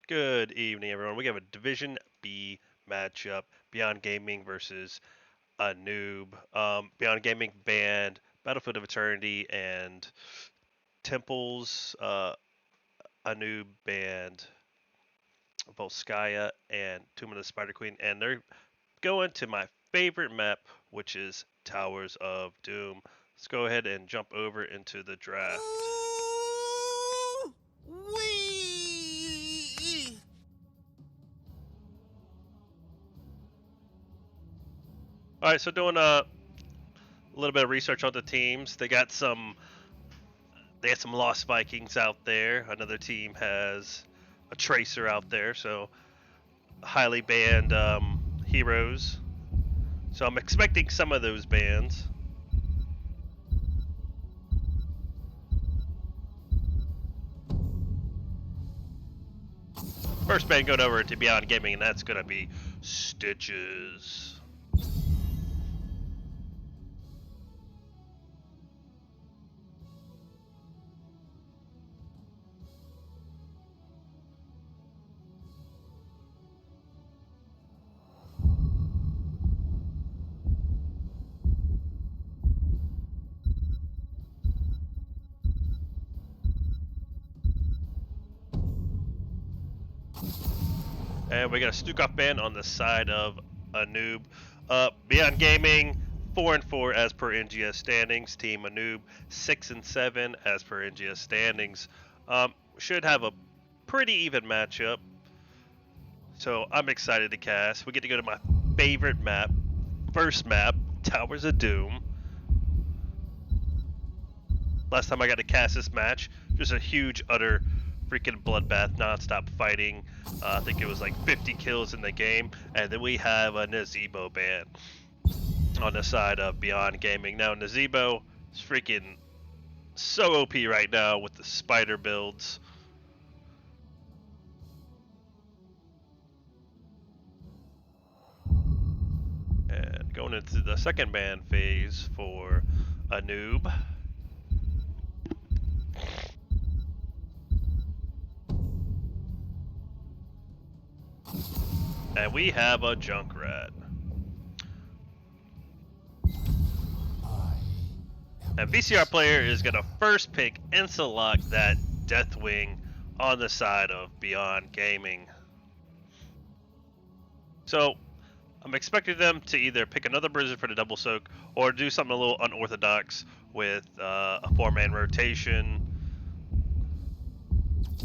Good evening, everyone. We have a Division B matchup: Beyond Gaming versus a noob. Beyond Gaming banned Battlefield of Eternity and Temples. A noob banned Volskaya and Tomb of the Spider Queen, and they're going to my favorite map, which is Towers of Doom. Let's go ahead and jump over into the draft. Wee! All right, so doing a little bit of research on the teams. They had some Lost Vikings out there. Another team has a Tracer out there, so highly banned heroes. So I'm expecting some of those bans. First ban going over to Beyond Gaming, and that's going to be Stitches. And we got a Stukov ban on the side of a noob. Beyond Gaming, 4-4 as per NGS standings. Team Anoob, 6-7 as per NGS standings. Should have a pretty even matchup. So I'm excited to cast. We get to go to my favorite map, first map, Towers of Doom. Last time I got to cast this match, just a huge, utter freaking bloodbath, non-stop fighting. I think it was like 50 kills in the game, and then we have a Nazebo ban on the side of Beyond Gaming. Now Nazebo is freaking so OP right now with the spider builds. And going into the second ban phase for a noob. And we have a Junkrat. And VCR player is going to first pick and select that Deathwing on the side of Beyond Gaming. So I'm expecting them to either pick another Blizzard for the double soak or do something a little unorthodox with a 4-man rotation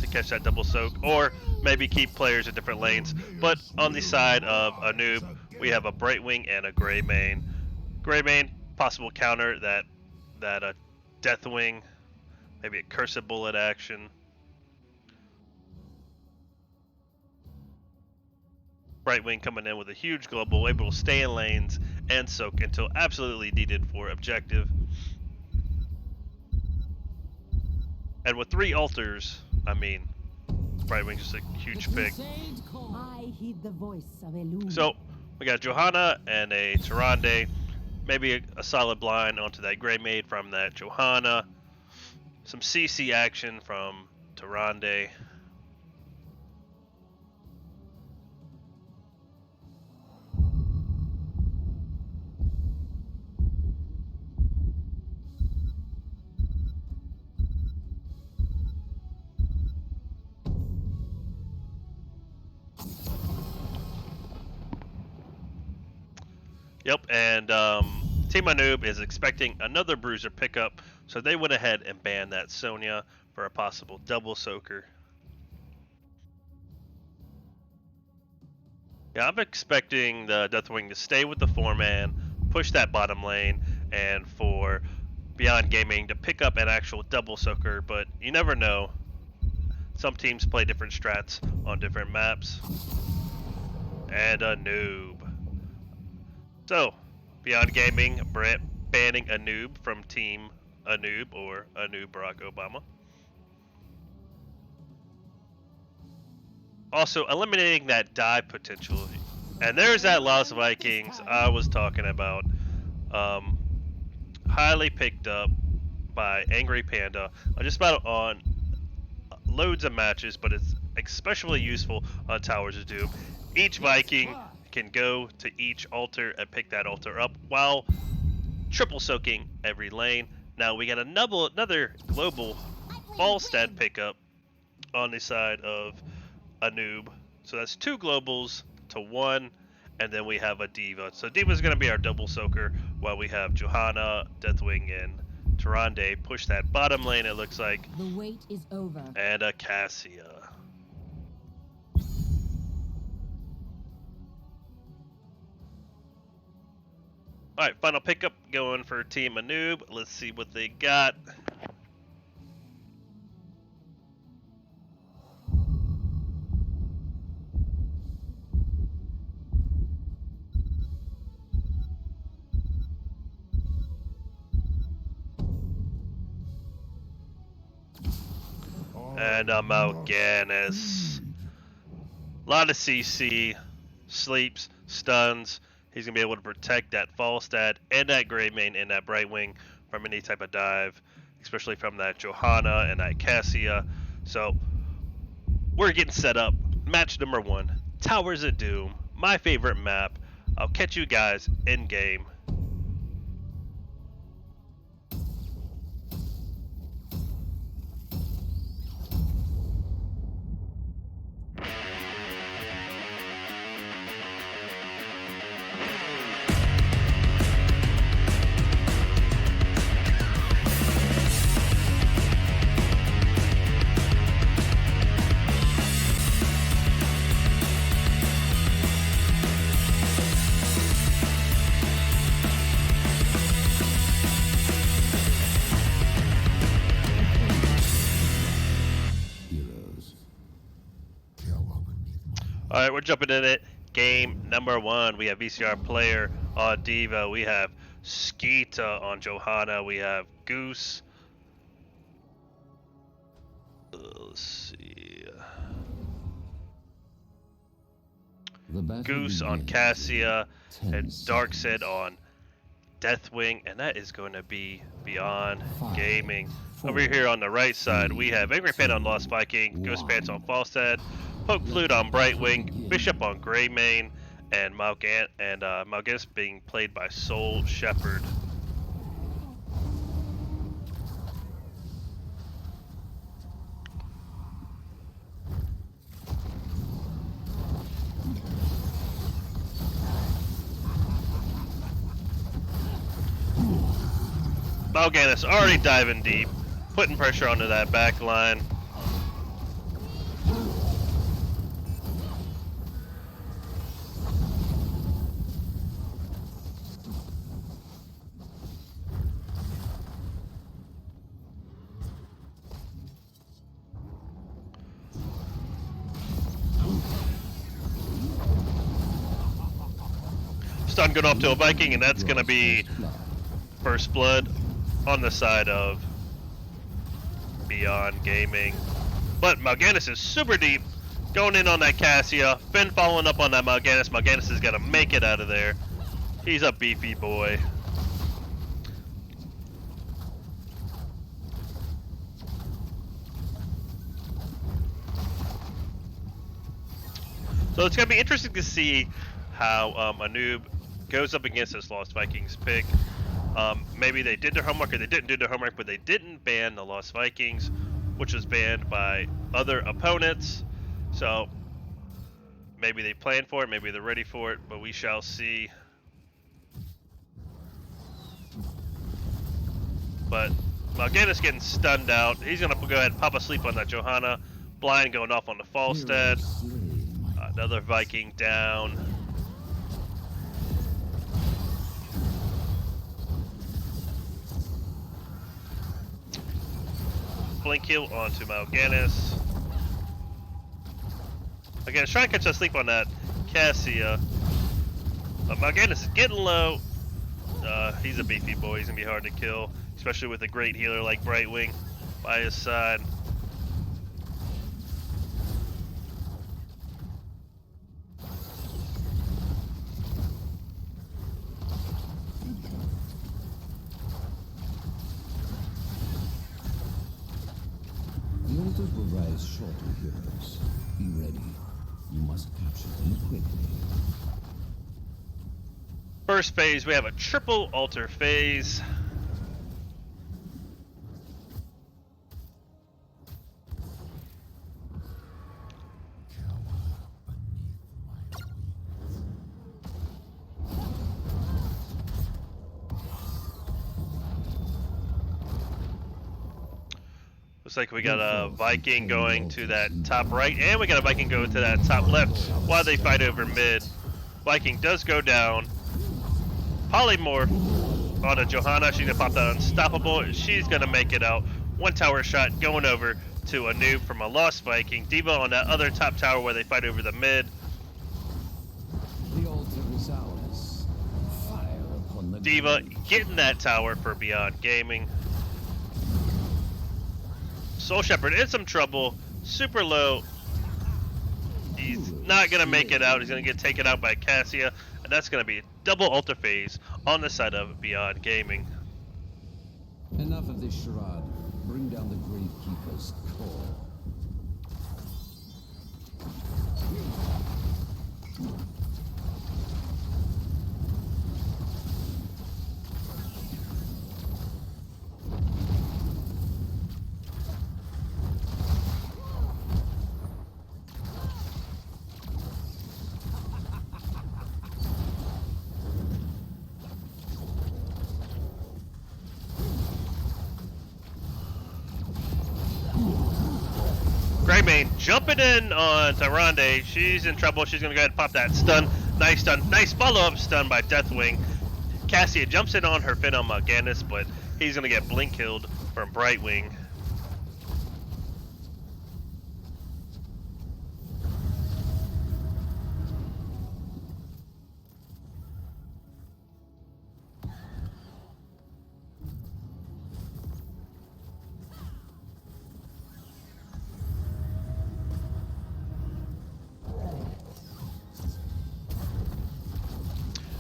to catch that double soak, or maybe keep players in different lanes. But on the side of a noob, we have a Brightwing and a Greymane. Greymane, possible counter that Deathwing, maybe a Cursed Bullet action. Brightwing coming in with a huge global, able to stay in lanes and soak until absolutely needed for objective. And with 3 altars, I mean, Brightwing's just a huge pick. So we got Johanna and a Tyrande, maybe a solid blind onto that Greymane from that Johanna, some CC action from Tyrande. Yep, and Team Anoob is expecting another Bruiser pickup, so they went ahead and banned that Sonya for a possible double soaker. Yeah, I'm expecting the Deathwing to stay with the 4-man, push that bottom lane, and for Beyond Gaming to pick up an actual double soaker, but you never know. Some teams play different strats on different maps. And a noob. So, Beyond Gaming banning a noob from Team Anoob or a noob Barack Obama. Also, eliminating that dive potential. And there's that Lost Vikings I was talking about. Highly picked up by Angry Panda. Just about on loads of matches, but it's especially useful on Towers of Doom. Each Viking can go to each altar and pick that altar up while triple soaking every lane. Now we got another global Falstad pickup on the side of a noob. So that's 2 globals to 1, and then we have a Diva. So Diva's going to be our double soaker while we have Johanna, Deathwing, and Tyrande push that bottom lane, it looks like. The wait is over. And a Cassia. Alright, final pickup going for Team Anoob. Let's see what they got. And a Mal'Ganis. A lot of CC, sleeps, stuns. He's going to be able to protect that Falstad and that Greymane and that Brightwing from any type of dive, especially from that Johanna and that Cassia. So we're getting set up. Match number 1, Towers of Doom, my favorite map. I'll catch you guys in game. Alright, we're jumping in it. Game number 1. We have VCR player on Diva. We have Skeeta on Johanna. We have Goose. Let's see. Goose on Cassia. And Darkseid on Deathwing. And that is going to be Beyond Gaming. Over here on the right side, we have Angry Fan on Lost Viking. Ghost Pants on Falstad. Poke Flute on Brightwing, Bishop on Greymane, and Mal'Ganis being played by Soul Shepherd. Mal'Ganis already diving deep, putting pressure onto that back line. Stun going off to a Viking, and that's going to be First Blood on the side of Beyond Gaming. But Mal'Ganis is super deep, going in on that Cassia. Finn following up on that Mal'Ganis. Mal'Ganis is going to make it out of there. He's a beefy boy. So it's going to be interesting to see how Anoob goes up against this Lost Vikings pick. Maybe they did their homework or they didn't do their homework, but they didn't ban the Lost Vikings, which was banned by other opponents. So maybe they planned for it, maybe they're ready for it, but we shall see. But Mal'Ganis getting stunned out. He's going to go ahead and pop a sleep on that Johanna. Blind going off on the Falstad. Another Viking down. Blink heal onto Mal'Ganis. Again, try and catch a sleep on that Cassia. Mal'Ganis is getting low. He's a beefy boy. He's going to be hard to kill, especially with a great healer like Brightwing by his side. rise short of heroes. Be ready. You must capture them quickly. First phase, we have a triple altar phase. Looks like we got a Viking going to that top right, and we got a Viking going to that top left while they fight over mid. Viking does go down. Polymorph on a Johanna. She's gonna pop that unstoppable. She's gonna make it out. One tower shot going over to a noob from a lost Viking. D.Va on that other top tower where they fight over the mid. The altar is ours. Fire upon the D.Va getting that tower for Beyond Gaming. Soul Shepherd in some trouble. Super low. He's not gonna make it out. He's gonna get taken out by Cassia, and that's gonna be a double altar phase on the side of Beyond Gaming. Enough of this charade. Bring down the Gravekeeper's core. Greymane jumping in on Tyrande. She's in trouble. She's gonna go ahead and pop that stun. Nice stun. Nice follow-up stun by Deathwing. Cassia jumps in on her Finn on Mal'Ganis, but he's gonna get blink killed from Brightwing.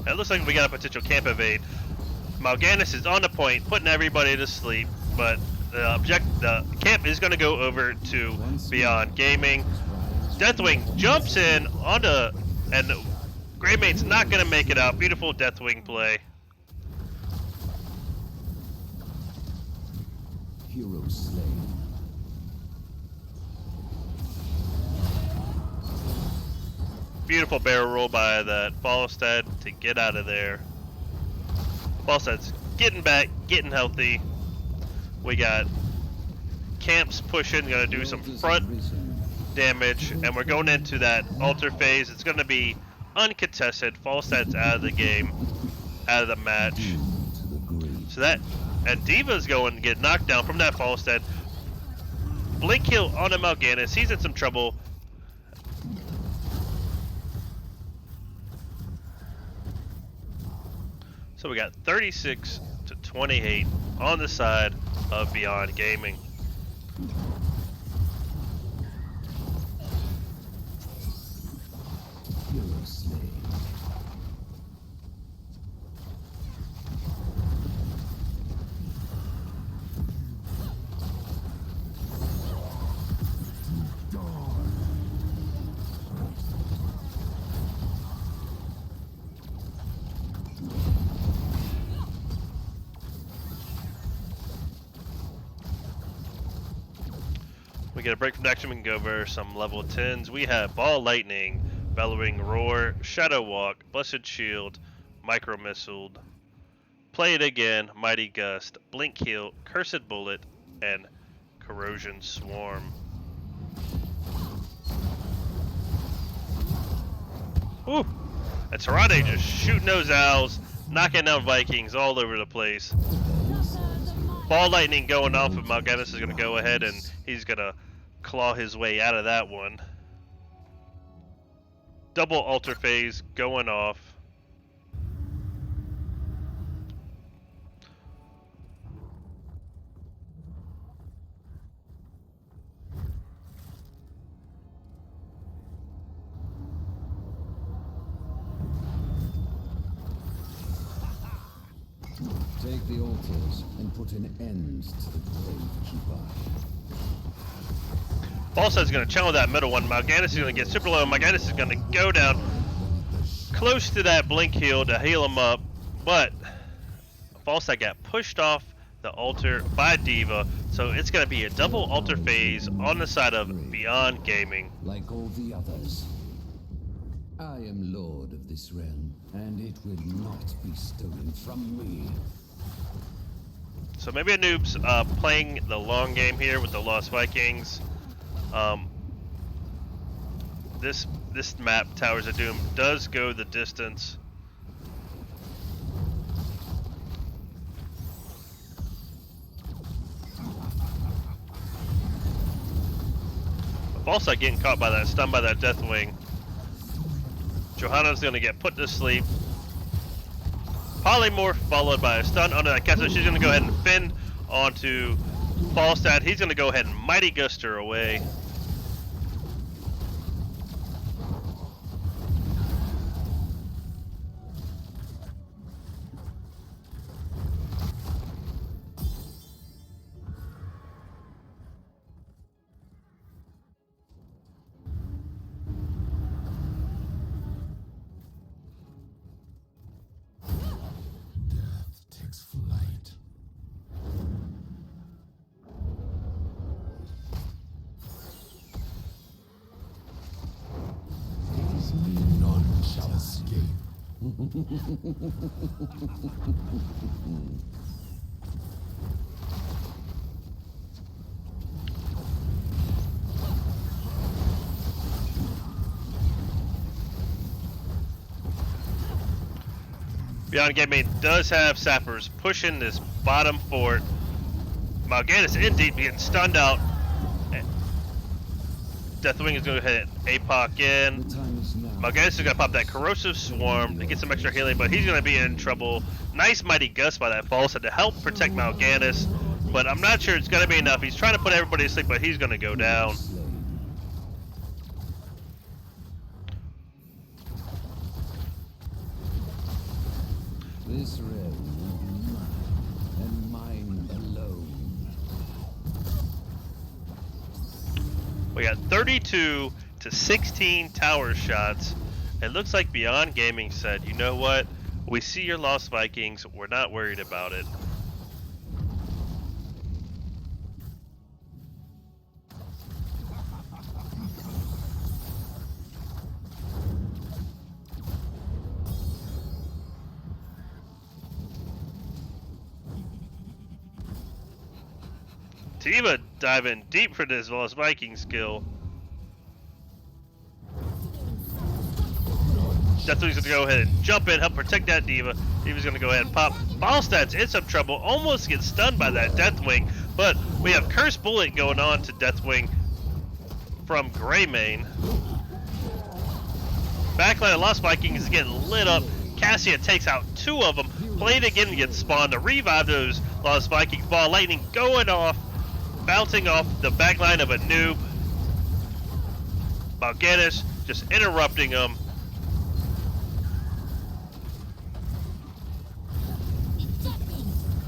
It looks like we got a potential camp evade. Mal'Ganis is on the point, putting everybody to sleep, but the camp is going to go over to Beyond Gaming. Deathwing jumps in onto, and Greymane's not going to make it out. Beautiful Deathwing play. Hero slain. Beautiful barrel roll by that Falstad to get out of there. Falstad's getting back, getting healthy. We got camps pushing, gonna do some front damage, and we're going into that altar phase. It's gonna be uncontested. Falstad's out of the game, out of the match. So that, and D.Va's going to get knocked down from that Falstad. Blink kill on a Mal'Ganis. He's in some trouble. So we got 36 to 28 on the side of Beyond Gaming. Hero slain. We get a break from action. We can go over some level 10s. We have Ball Lightning, Bellowing Roar, Shadow Walk, Blessed Shield, Micro Missiled, Play It Again, Mighty Gust, Blink Heal, Cursed Bullet, and Corrosion Swarm. Woo! And Tyrande just shooting those owls, knocking out Vikings all over the place. Ball Lightning going off, and Mal'Ganis is going to go ahead and he's going to claw his way out of that one. Double altar phase going off. Take the altars and put an end to the Gravekeeper. Falsta's going to channel that middle one. Mal'Ganis is going to get super low. Mal'Ganis is going to go down close to that blink heal to heal him up, but Falstad got pushed off the altar by D.Va, so it's going to be a double altar phase on the side of Beyond Gaming. Like all the others, I am lord of this realm, and it will not be stolen from me. So maybe a noob's playing the long game here with the Lost Vikings. This map, Towers of Doom, does go the distance. Falstadt getting caught by that, stunned by that Deathwing. Johanna's gonna get put to sleep. Polymorph followed by a stun onto that castle. She's gonna go ahead and fend onto Falstad. He's gonna go ahead and Mighty Gust her away. Beyond Gaming does have sappers pushing this bottom fort. Mal'Ganis in deep getting stunned out. Deathwing is going to hit APOC in. Mal'Ganis is going to pop that Corrosive Swarm to get some extra healing, but he's going to be in trouble. Nice Mighty Gust by that Falstad to help protect Mal'Ganis, but I'm not sure it's going to be enough. He's trying to put everybody to sleep, but he's going to go down. This realm will be mine, and mine alone. We got 32 to 16 tower shots. It looks like Beyond Gaming said, you know what? We see your Lost Vikings. We're not worried about it. D.Va diving deep for this Lost Vikings kill. Deathwing's gonna go ahead and jump in, help protect that D.Va. D.Va's gonna go ahead and pop. Falstad's in some trouble, almost gets stunned by that Deathwing, but we have Curse Bullet going on to Deathwing from Greymane. Backline of Lost Vikings is getting lit up. Cassia takes out two of them. Blade again gets spawned to revive those Lost Vikings. Ball lightning going off, bouncing off the backline of a noob. Mal'Ganis just interrupting them.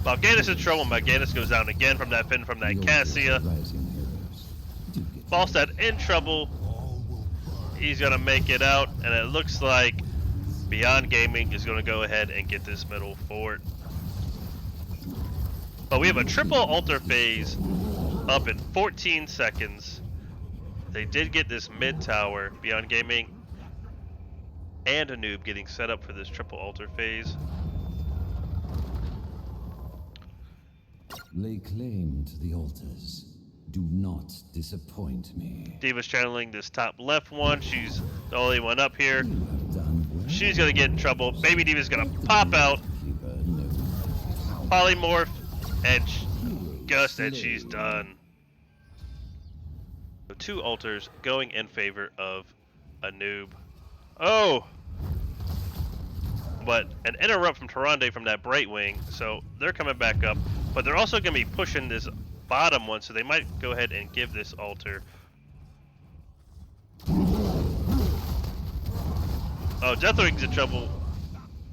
Mal'Ganis in trouble. Mal'Ganis goes down again from that fin from that Cassia. Falstad in trouble. He's gonna make it out, and it looks like Beyond Gaming is gonna go ahead and get this middle fort. But we have a triple altar phase up in 14 seconds. They did get this mid tower. Beyond Gaming and a noob getting set up for this triple altar phase. Lay claim to the altars. Do not disappoint me. D.Va's channeling this top left one. She's the only one up here. You have done well. She's gonna get in trouble. Baby D.Va's gonna pop out. Polymorph and Gust, and she's done. So two altars going in favor of a noob. Oh! But an interrupt from Tyrande from that Brightwing, so they're coming back up. But they're also going to be pushing this bottom one, so they might go ahead and give this altar. Oh, Deathwing's in trouble.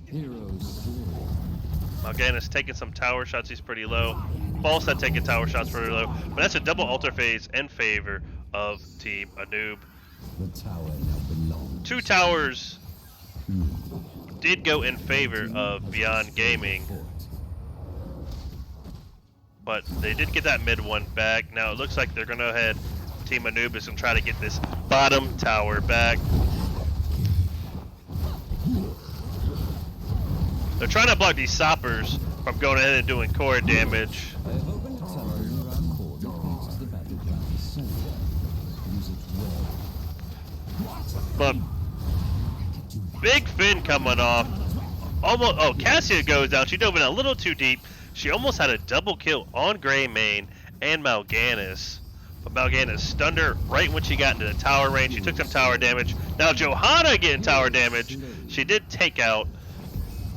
Heroes. Mal'Ganis taking some tower shots, he's pretty low. Falstad taking tower shots pretty low. But that's a double altar phase in favor of Team Anub. The tower now Two belongs to you. towers did go in Red favor team of has Beyond destroyed the Gaming, fort. but they did get that mid one back. Now it looks like they're going to go ahead. Team Anubis and try to get this bottom tower back. They're trying to block these soppers from going ahead and doing core damage. I have opened a tunnel near our core that connects to the battleground center. Use it well. But Big Finn coming off. Almost. Oh, Cassia goes down. She dove in a little too deep. She almost had a double kill on Greymane and Mal'Ganis. But Mal'Ganis stunned her right when she got into the tower range. She took some tower damage. Now Johanna getting tower damage. She did take out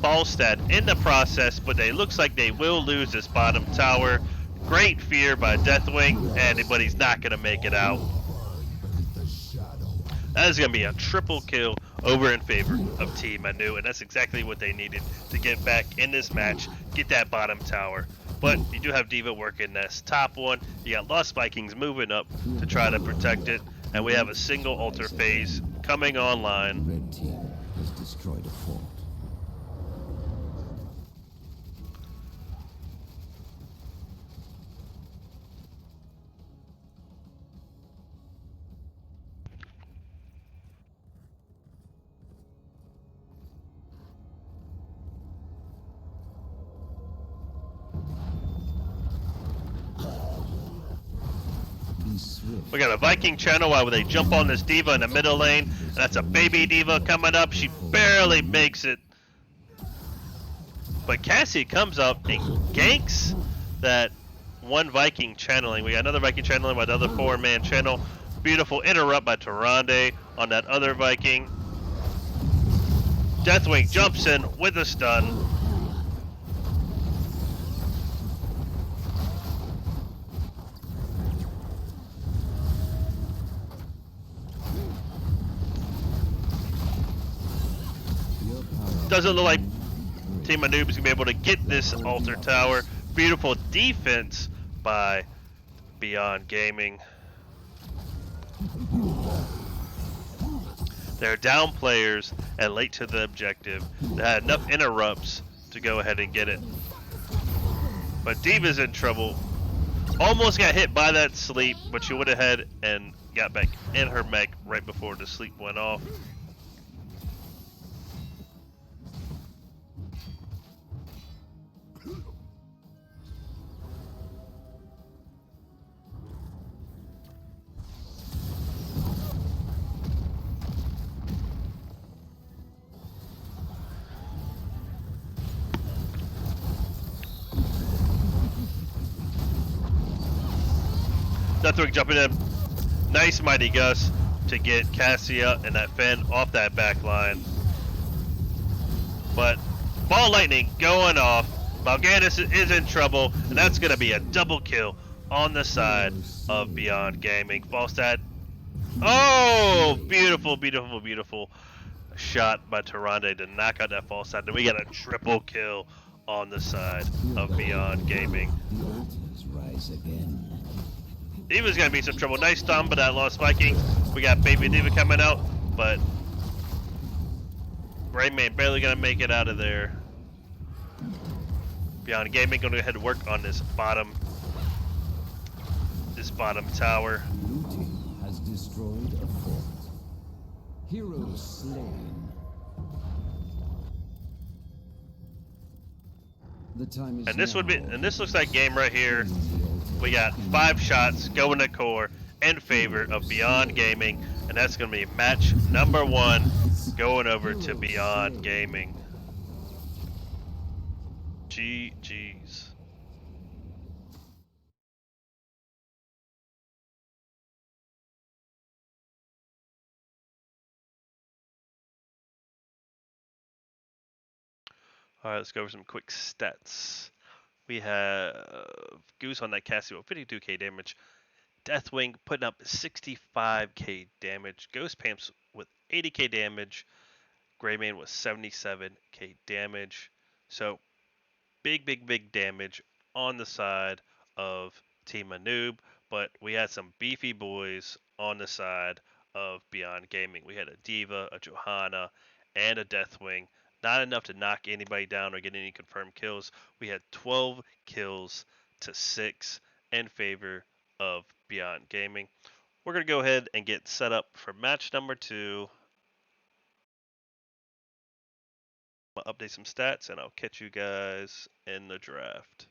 Falstad in the process, but it looks like they will lose this bottom tower. Great fear by Deathwing, but he's not going to make it out. That is going to be a triple kill over in favor of Team Anu, and that's exactly what they needed to get back in this match, get that bottom tower. But you do have D.Va working this top one. You got Lost Vikings moving up to try to protect it, and we have a single altar phase coming online. Red team has destroyed a fort. We got a Viking channel while they jump on this D.Va in the middle lane, and that's a baby D.Va coming up. She barely makes it. But Cassie comes up and ganks that one Viking channeling. We got another Viking channeling by the other 4-man channel. Beautiful interrupt by Tyrande on that other Viking. Deathwing jumps in with a stun. Doesn't look like Team Anub is going to be able to get this altar tower. Beautiful defense by Beyond Gaming. They're down players and late to the objective. They had enough interrupts to go ahead and get it. But D.Va's in trouble. Almost got hit by that sleep, but she went ahead and got back in her mech right before the sleep went off. Deathwing jumping in. Nice Mighty Gus to get Cassia and that Finn off that back line. But Ball Lightning going off. Mal'Ganis is in trouble, and that's going to be a double kill on the side of Beyond Gaming. Falstad. Oh, beautiful, beautiful, beautiful shot by Tyrande to knock out that Falstad. And we got a triple kill on the side of Beyond Gaming. The altars rise again. D.Va's gonna be some trouble. Nice stun, but that Lost Viking. We got Baby D.Va coming out, but Greymane barely gonna make it out of there. Beyond Gaming gonna go ahead and work on this bottom tower. Blue team has destroyed a fort. Heroes slain. The time is And this would be, now. and this looks like game right here. We got 5 shots going to core in favor of Beyond Gaming, and that's going to be match number 1 going over to Beyond Gaming. GG's. Alright, let's go over some quick stats. We have Goose on that Cassie with 52k damage. Deathwing putting up 65k damage. Ghost Pamps with 80k damage. Greymane with 77k damage. So big, big, big damage on the side of Team Anub. But we had some beefy boys on the side of Beyond Gaming. We had a Diva, a Johanna, and a Deathwing. Not enough to knock anybody down or get any confirmed kills. We had 12 kills to 6 in favor of Beyond Gaming. We're going to go ahead and get set up for match number 2. I'll update some stats and I'll catch you guys in the draft.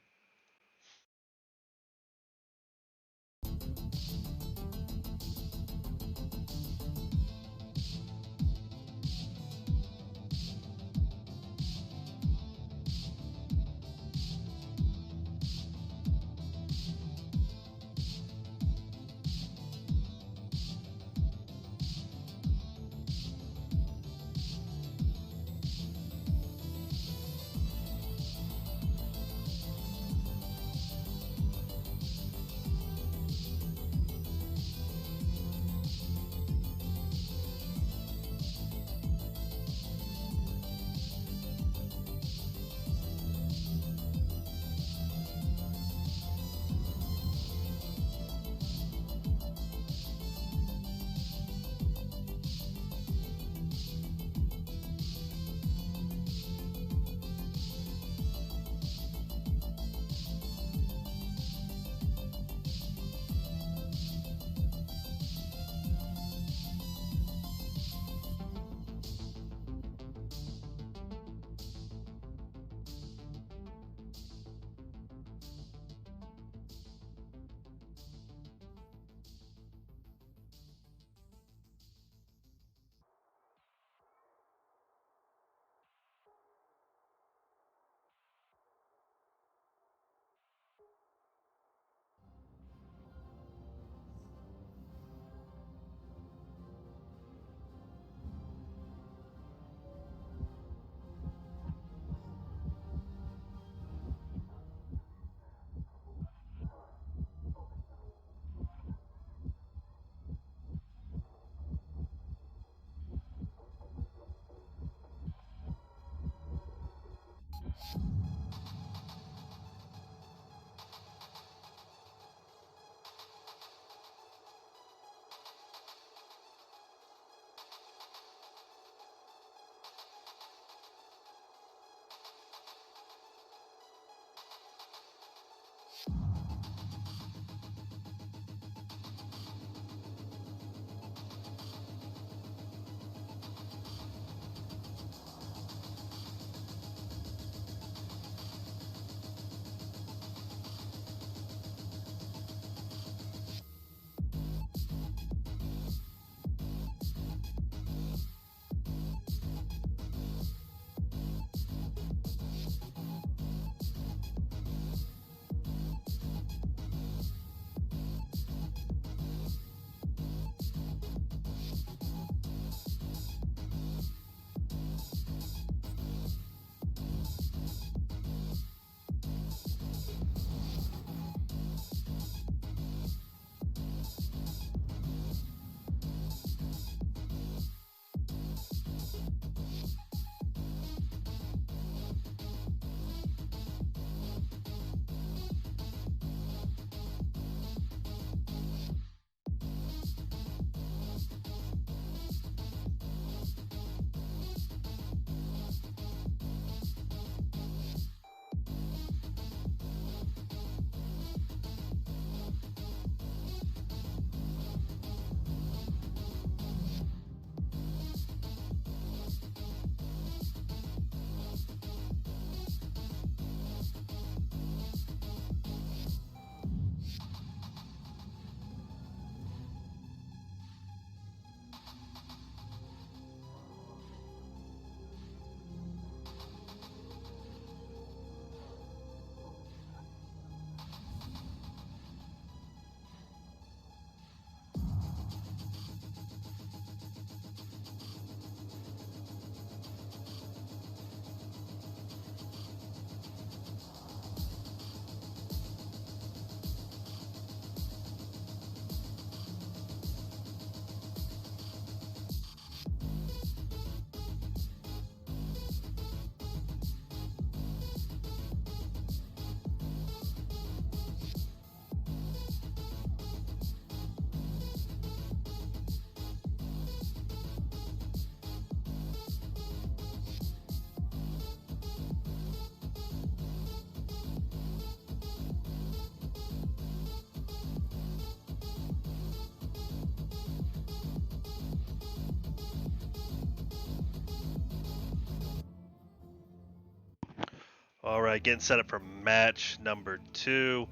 All right, getting set up for match number 2.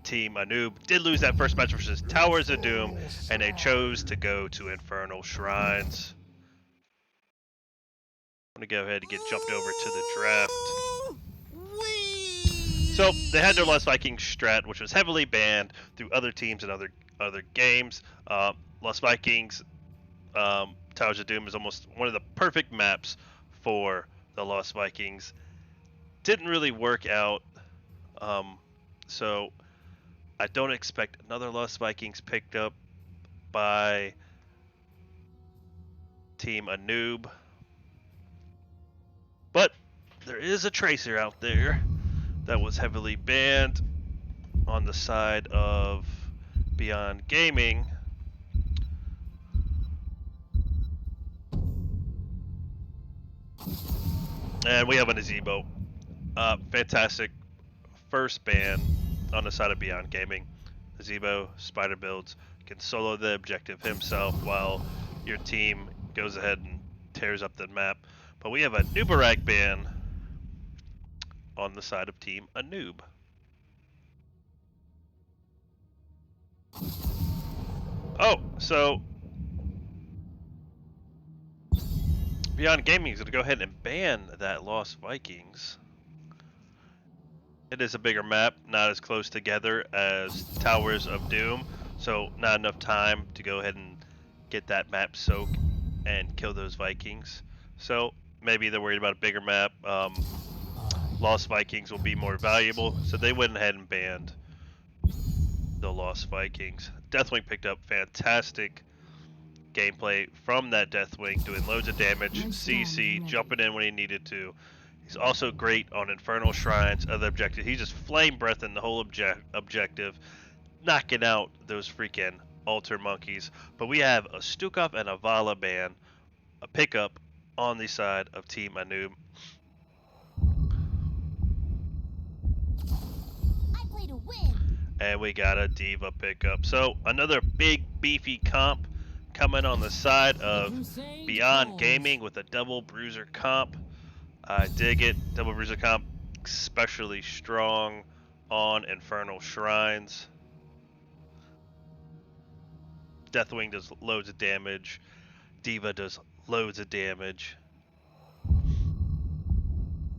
Team Anub did lose that first match versus Towers of Doom, and they chose to go to Infernal Shrines. I'm going to go ahead and get jumped over to the draft. So they had their Lost Vikings strat, which was heavily banned through other teams and other games. Lost Vikings Towers of Doom is almost one of the perfect maps for the Lost Vikings. Didn't really work out, so I don't expect another Lost Vikings picked up by Team Anub. But there is a Tracer out there that was heavily banned on the side of Beyond Gaming. And we have an Azebo. Fantastic first ban on the side of Beyond Gaming. Azebo, Spider Builds, can solo the objective himself while your team goes ahead and tears up the map. But we have a new Barak ban on the side of Team Anub. Oh, so Beyond Gaming is going to go ahead and ban that Lost Vikings. It is a bigger map, not as close together as Towers of Doom, so not enough time to go ahead and get that map soak and kill those Vikings. So maybe they're worried about a bigger map. Lost Vikings will be more valuable, so they went ahead and banned the Lost Vikings. Deathwing picked up fantastic gameplay from that Deathwing, doing loads of damage, CC, jumping in when he needed to. He's also great on Infernal Shrines, other objectives. He's just flame breathing the whole objective, knocking out those freaking altar monkeys. But we have a Stukov and a Vala ban, a pickup on the side of Team Anub. I play to win. And we got a Diva pickup. So another big beefy comp coming on the side of Beyond Gaming with a double bruiser comp. I dig it. Double bruiser comp, especially strong on Infernal Shrines. Deathwing does loads of damage. Diva does loads of damage.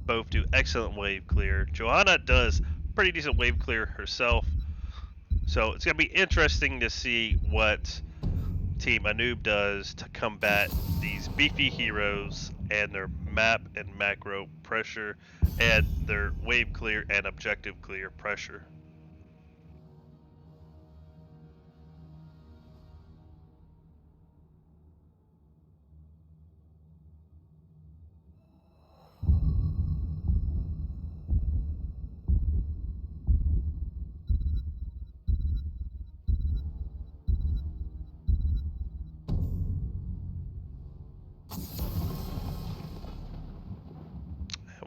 Both do excellent wave clear. Johanna does pretty decent wave clear herself. So it's going to be interesting to see what Team Anub does to combat these beefy heroes and their map and macro pressure and their wave clear and objective clear pressure.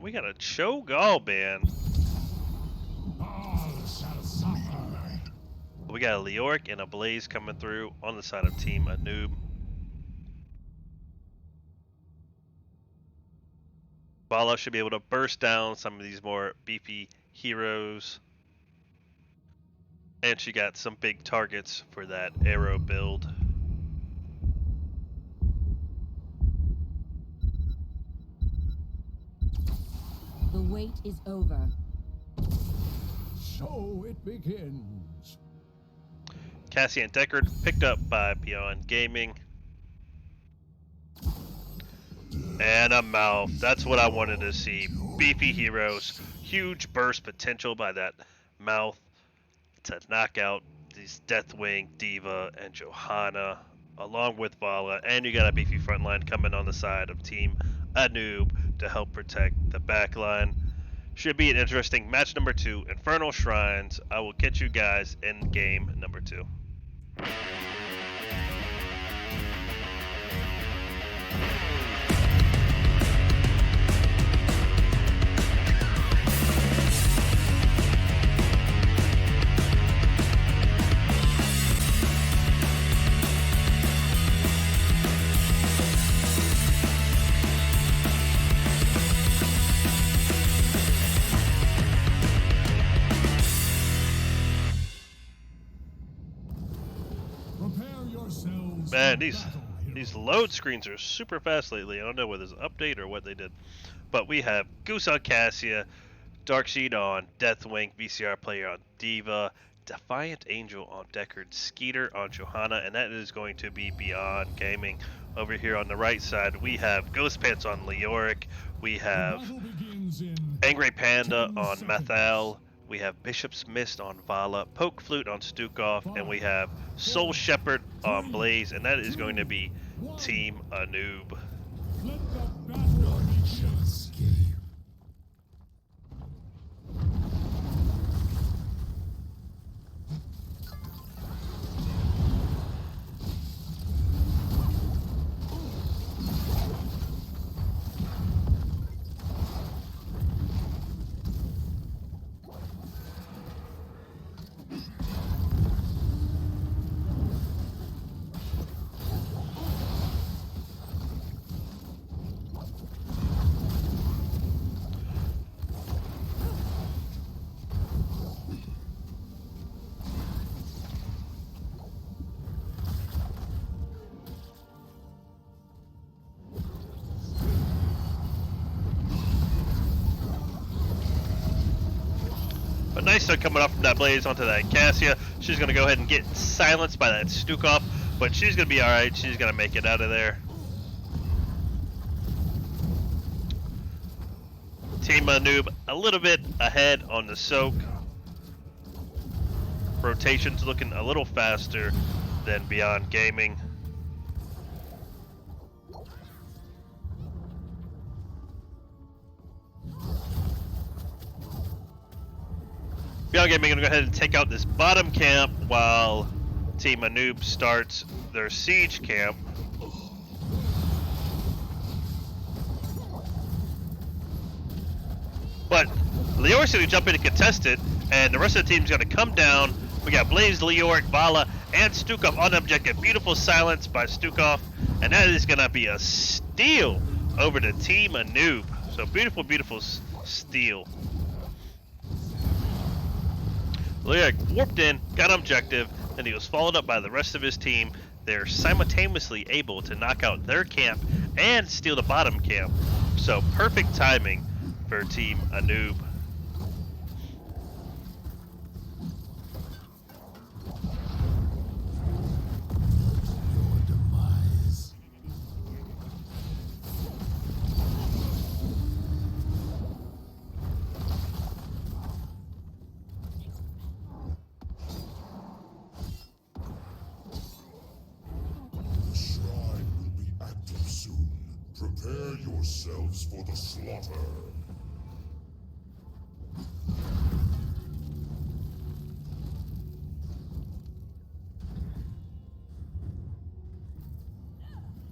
We got a Cho'Gall ban. We got a Leoric and a Blaze coming through on the side of Team Anub. Vala should be able to burst down some of these more beefy heroes. And she got some big targets for that arrow build. The wait is over. So it begins. Cassian Deckard picked up by Beyond Gaming. And a mouth. That's what I wanted to see. Beefy heroes. Huge burst potential by that mouth to knock out these Deathwing, Diva, and Johanna, along with Vala. And you got a beefy front line coming on the side of Team Anub to help protect the back line. Should be an interesting match number 2, Infernal Shrines. I will catch you guys in game number 2. yourselves Man, for battle, these heroes. load screens are super fast lately. I don't know whether it's an update or what they did. But we have Goose on Cassia, Darkseid on Deathwing, VCR player on Diva, Defiant Angel on Deckard, Skeeter on Johanna, and that is going to be Beyond Gaming. Over here on the right side, we have Ghost Pants on Leoric, we The have battle begins in Angry Panda 10 on seconds. Mathal, we have Bishop's Mist on Vala, Poke Flute on Stukov, and we 5, have Soul 4, Shepherd on 3, Blaze, and that is 2, going to be 1. Team Anoob. Let the battle begin. Escape. But nice start coming off from that Blaze onto that Cassia. She's going to go ahead and get silenced by that Stukov, but she's going to be alright. She's going to make it out of there. Team Anoob a little bit ahead on the soak. Rotations looking a little faster than Beyond Gaming. Beyond Gaming gonna go ahead and take out this bottom camp while Team Anoob starts their siege camp. But Leoric's gonna jump in and contest it, and the rest of the team's gonna come down. We got Blaze, Leoric, Vala, and Stukov on the objective. Beautiful silence by Stukov, and that is gonna be a steal over to Team Anoob. So beautiful, beautiful steal. Leoric warped in, got an objective, and he was followed up by the rest of his team. They're simultaneously able to knock out their camp and steal the bottom camp. So perfect timing for Team Anoob. Your demise. The shrine will be active soon. Prepare yourselves for the slaughter.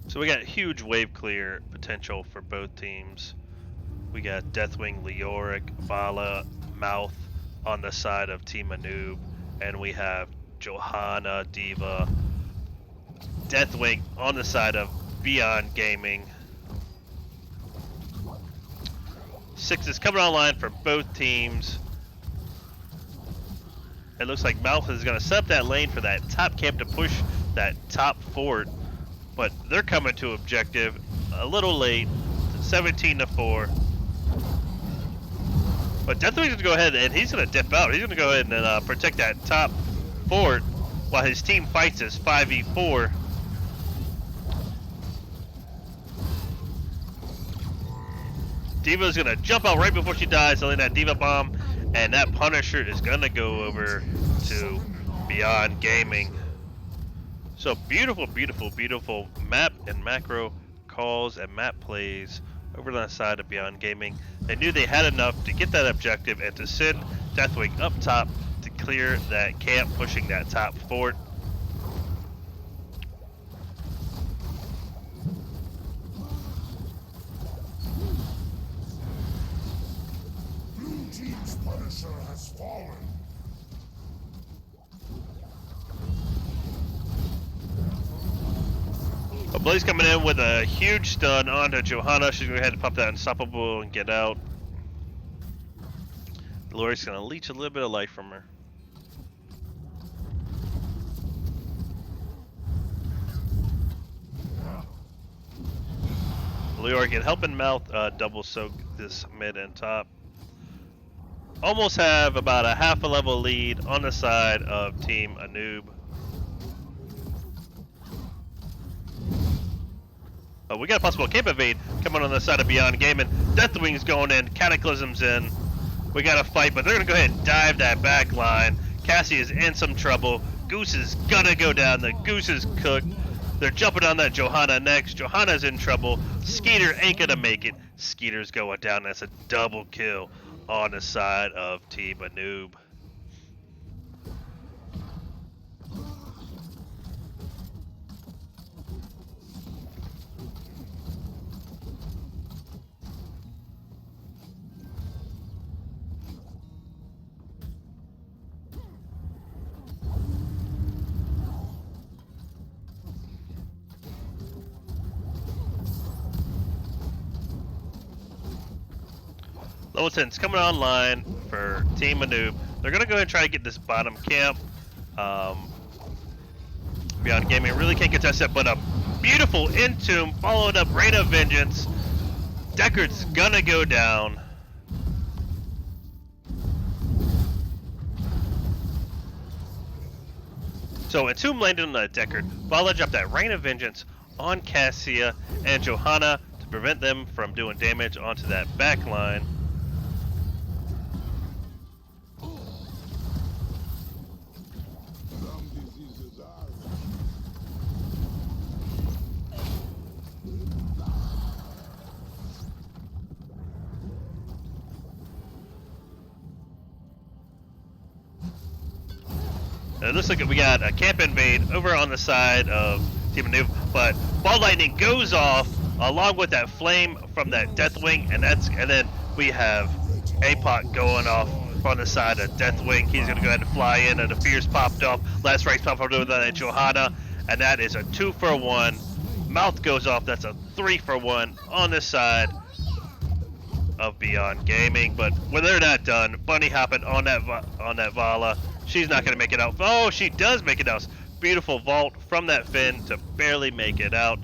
So we got huge wave clear potential for both teams. We got Deathwing, Leoric, Vala, Mouth on the side of Team Anoob, and we have Johanna, Diva, Deathwing on the side of Beyond Gaming. 6 is coming online for both teams. It looks like Mouth is going to set up that lane for that top camp to push that top fort, but they're coming to objective a little late, 17-4. But Deathwing's going to go ahead and he's going to dip out. He's going to go ahead and protect that top fort while his team fights this 5v4. Diva's going to jump out right before she dies, selling that Diva bomb, and that Punisher is going to go over to Beyond Gaming. So beautiful, beautiful, beautiful map and macro calls and map plays over on the side of Beyond Gaming. They knew they had enough to get that objective and to send Deathwing up top to clear that camp, pushing that top fort. Blue team's Punisher has fallen. Blaze coming in with a huge stun onto Johanna. She's going to go ahead and pop that unstoppable and get out. Lori's going to leech a little bit of life from her. Leoric can help and mouth double soak this mid and top. Almost have about a half a level lead on the side of Team Anub. We got a possible camp evade coming on the side of Beyond Gaming. Deathwing's going in, Cataclysm's in. We got to fight, but they're going to go ahead and dive that back line. Cassie is in some trouble. Goose is going to go down. The Goose is cooked. They're jumping on that Johanna next. Johanna's in trouble. Skeeter ain't going to make it. Skeeter's going down. That's a double kill on the side of Team Anub. Level 10's coming online for Team Anub. They're going to go ahead and try to get this bottom camp. Beyond Gaming really can't contest it, but a beautiful Entomb followed up Rain of Vengeance. Deckard's going to go down. So Entomb landed on the Deckard. Vala dropped that Rain of Vengeance on Cassia and Johanna to prevent them from doing damage onto that back line. It looks like we got a camp invade over on the side of Team Anub, but Ball Lightning goes off along with that flame from that Deathwing, and then we have APOC going off on the side of Deathwing. He's gonna go ahead and fly in, and the Fears popped off. Last Rites popped up with that Johanna, and that is a 2-for-1. Mouth goes off. That's a 3-for-1 on this side of Beyond Gaming. But when they're not done, bunny hopping on that Vala. She's not going to make it out. Oh, she does make it out. Beautiful vault from that Finn to barely make it out.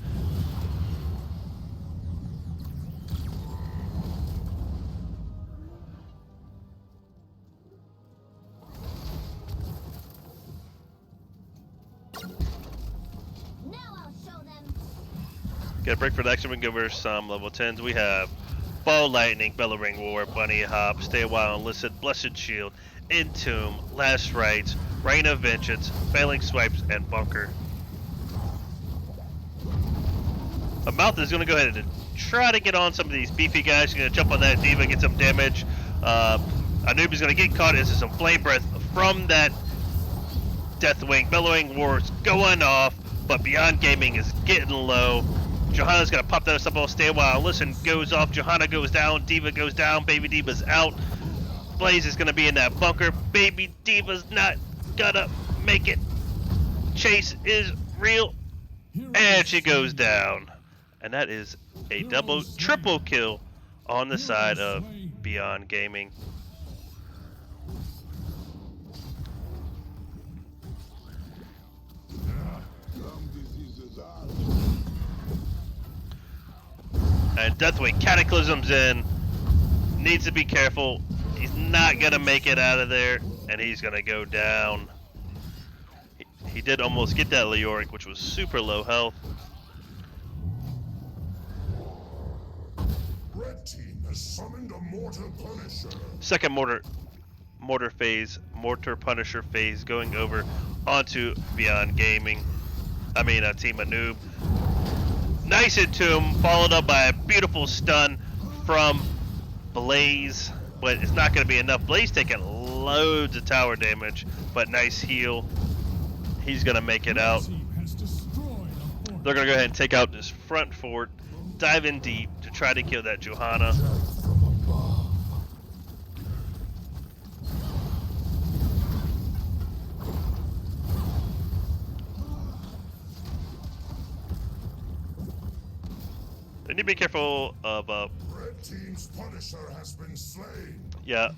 Now I'll show them. Get a break for the action. We can go over some level 10s. We have Ball Lightning, Bella Ring War, Bunny Hop, Stay a While Enlisted, Blessed Shield, Entomb, Last Rites, Rain of Vengeance, Failing Swipes, and Bunker. A Mouth is going to go ahead and try to get on some of these beefy guys. He's going to jump on that Diva, get some damage. Anub is going to get caught into some Flame Breath from that Deathwing. Bellowing War's going off, but Beyond Gaming is getting low. Johanna's going to pop that up on Stay a While. Listen, goes off. Johanna goes down. Diva goes down. Baby Diva's out. Blaze is going to be in that bunker. Baby Diva's not gonna make it. Chase is real. And she goes down. And that is a triple kill on the side of Beyond Gaming. And Deathwing Cataclysm's in. Needs to be careful. He's not gonna make it out of there, and he's gonna go down. He did almost get that Leoric, which was super low health. Red team has summoned a Mortar Punisher. Second Mortar Punisher phase going over onto Beyond Gaming. Team Anub. Nice Entomb, followed up by a beautiful stun from Blaze, but it's not going to be enough. Blaze taking loads of tower damage, but nice heal. He's going to make it out. They're going to go ahead and take out this front fort, dive in deep to try to kill that Johanna. They need to be careful of Red team's Punisher has been slain. Yeah,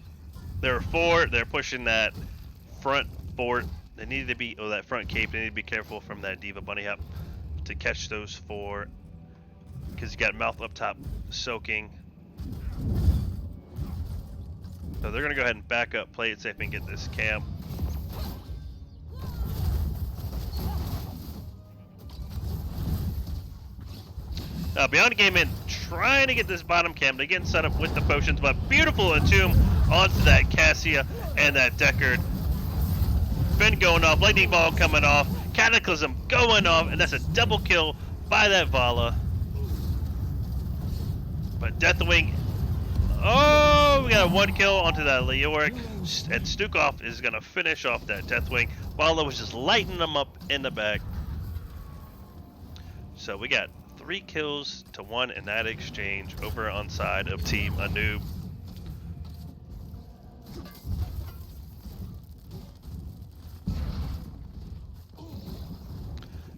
there are 4. They're pushing that front fort. They need to be that front cape. They need to be careful from that Diva Bunny Hop to catch those 4. because you got Mouth up top soaking. So they're gonna go ahead and back up, play it safe, and get this camp. Now Beyond Gaming trying to get this bottom camp. They're getting set up with the potions, but beautiful Entomb onto that Cassia and that Deckard. Fin going off, lightning ball coming off, Cataclysm going off, and that's a double kill by that Vala. But Deathwing, oh, we got a 1 kill onto that Leoric, and Stukov is gonna finish off that Deathwing. Vala was just lighting them up in the back. So we got 3 kills to 1 in that exchange over on side of Team Anub.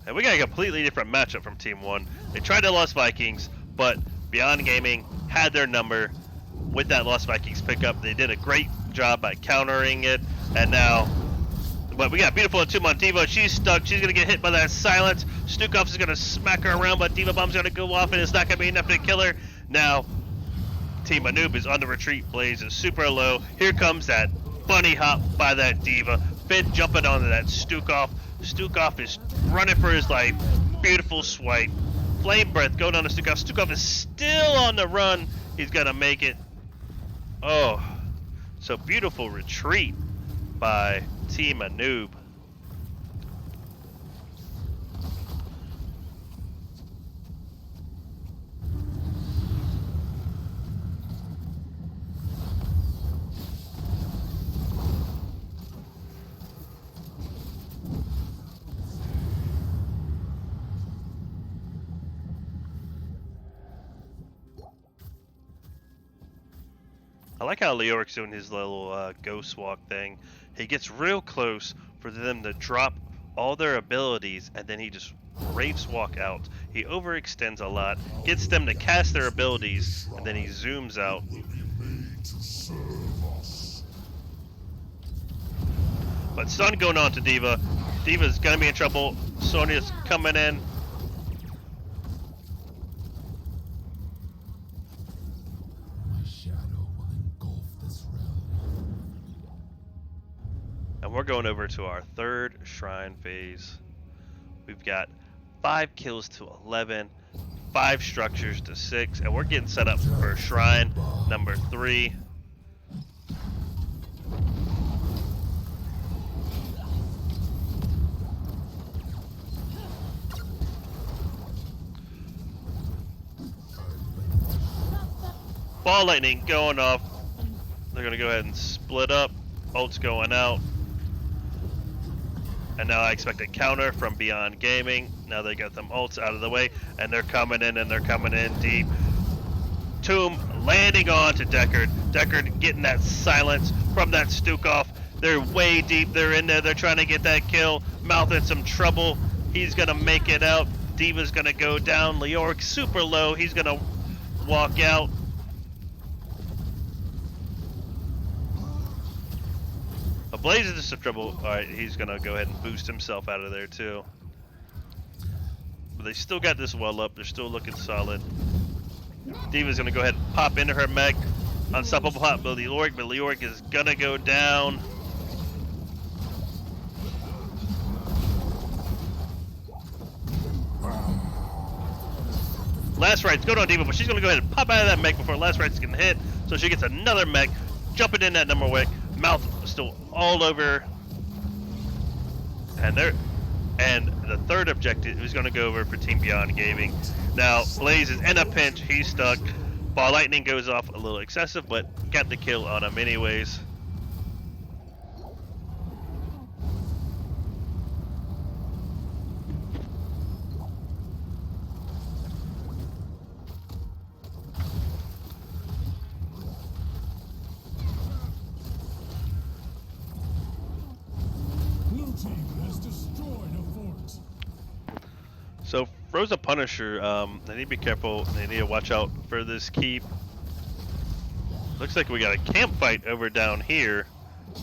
And we got a completely different matchup from Team 1. They tried to Lost Vikings, but Beyond Gaming had their number with that Lost Vikings pickup. They did a great job by countering it, and now, but we got beautiful Entomb on Diva. She's stuck. She's gonna get hit by that silence. Stukov is gonna smack her around, but Diva Bomb's gonna go off, and it's not gonna be enough to kill her. Now, Team Anub is on the retreat. Blaze is super low. Here comes that bunny hop by that Diva. Finn jumping onto that Stukov. Stukov is running for his life. Beautiful swipe. Flame Breath going on to Stukov. Stukov is still on the run. He's gonna make it. Oh, so beautiful retreat by Team Anub. I like how Leoric's doing his little ghost walk thing. He gets real close for them to drop all their abilities, and then he just wraiths walk out. He overextends a lot, gets them to cast their abilities, and then he zooms out. Will be made to serve us. But stun going on to Diva. Diva's gonna be in trouble. Sonya's coming in. My shadow will engulf this realm. And we're going over to our third shrine phase. We've got 5 kills to 11, 5 structures to 6, and we're getting set up for shrine number 3. Ball lightning going off. They're gonna go ahead and split up. Ult's going out. And now I expect a counter from Beyond Gaming. Now they got them ults out of the way, and they're coming in, and they're coming in deep. Tomb landing on to Deckard. Deckard getting that silence from that Stukov. They're way deep. They're in there. They're trying to get that kill. Mouth in some trouble. He's gonna make it out. Diva's gonna go down. Leoric super low. He's gonna walk out. Blaze is just some trouble. Alright, he's gonna go ahead and boost himself out of there too. But they still got this well up. They're still looking solid. Diva's gonna go ahead and pop into her mech. Unstoppable hot by Leoric, but Leoric is gonna go down. Last Right's going on Diva, but she's gonna go ahead and pop out of that mech before Last Right's can hit. So she gets another mech, jumping in that number wick. Mouth still all over, and the third objective is going to go over for Team Beyond Gaming. Now Blaze is in a pinch, he's stuck. Ball lightning goes off a little excessive, but got the kill on him anyways. So Frozen Punisher, they need to be careful. They need to watch out for this keep. Looks like we got a camp fight over down here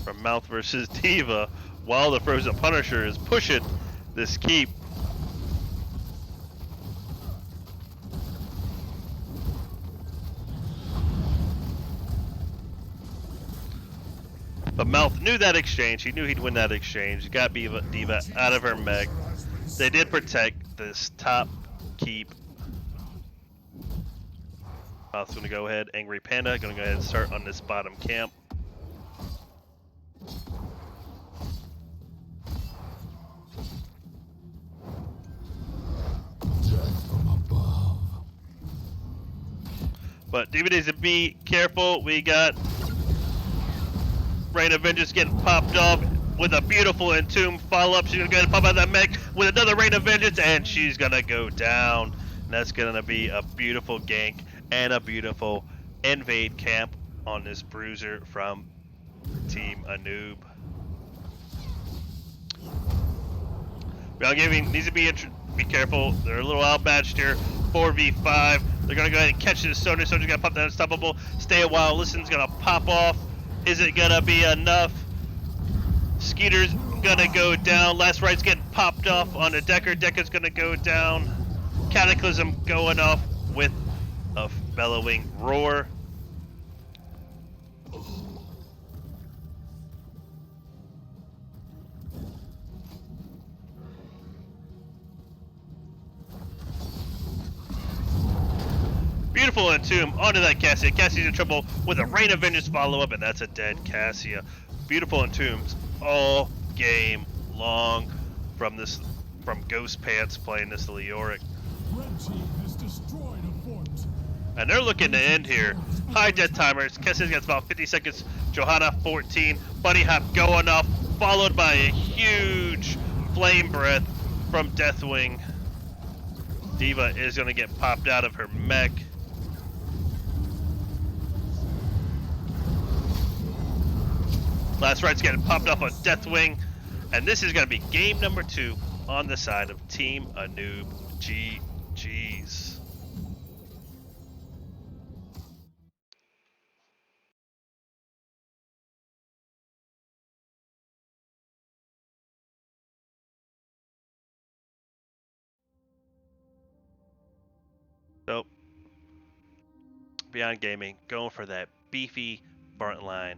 from Mouth versus Diva, while the Frozen Punisher is pushing this keep. But Mouth knew that exchange. He knew he'd win that exchange. He got Diva out of her mech. They did protect this top keep. Mouth's going to go ahead. Angry Panda going to go ahead and start on this bottom camp. Death from above. But Diva needs to be careful. We got Rain of Vengeance getting popped off with a beautiful Entomb follow-up. She's going to go ahead and pop out that mech with another Rain of Vengeance, and she's going to go down. And that's going to be a beautiful gank and a beautiful invade camp on this bruiser from Team Anub. Beyond Gaming needs to be careful. They're a little outmatched here. 4v5. They're going to go ahead and catch this Sonya. Sonya's going to pop that Unstoppable. Stay a while. Listen's going to pop off. Is it going to be enough? Skeeter's going to go down. Last Right's getting popped off on a Decker. Decker's going to go down. Cataclysm going off with a bellowing roar. Beautiful Entomb onto that Cassia. Cassia's in trouble with a Rain of Vengeance follow-up, and that's a dead Cassia. Beautiful Entombs all game long from Ghost Pants playing this Leoric. Red team has destroyed a fort. And they're looking to end here. High death timers. Cassia's got about 50 seconds. Johanna 14. Bunny Hop going off, followed by a huge flame breath from Deathwing. Diva is going to get popped out of her mech. Last Right's getting popped off on Deathwing. And this is going to be game number 2 on the side of Team Anub. GG's. So, Beyond Gaming going for that beefy frontline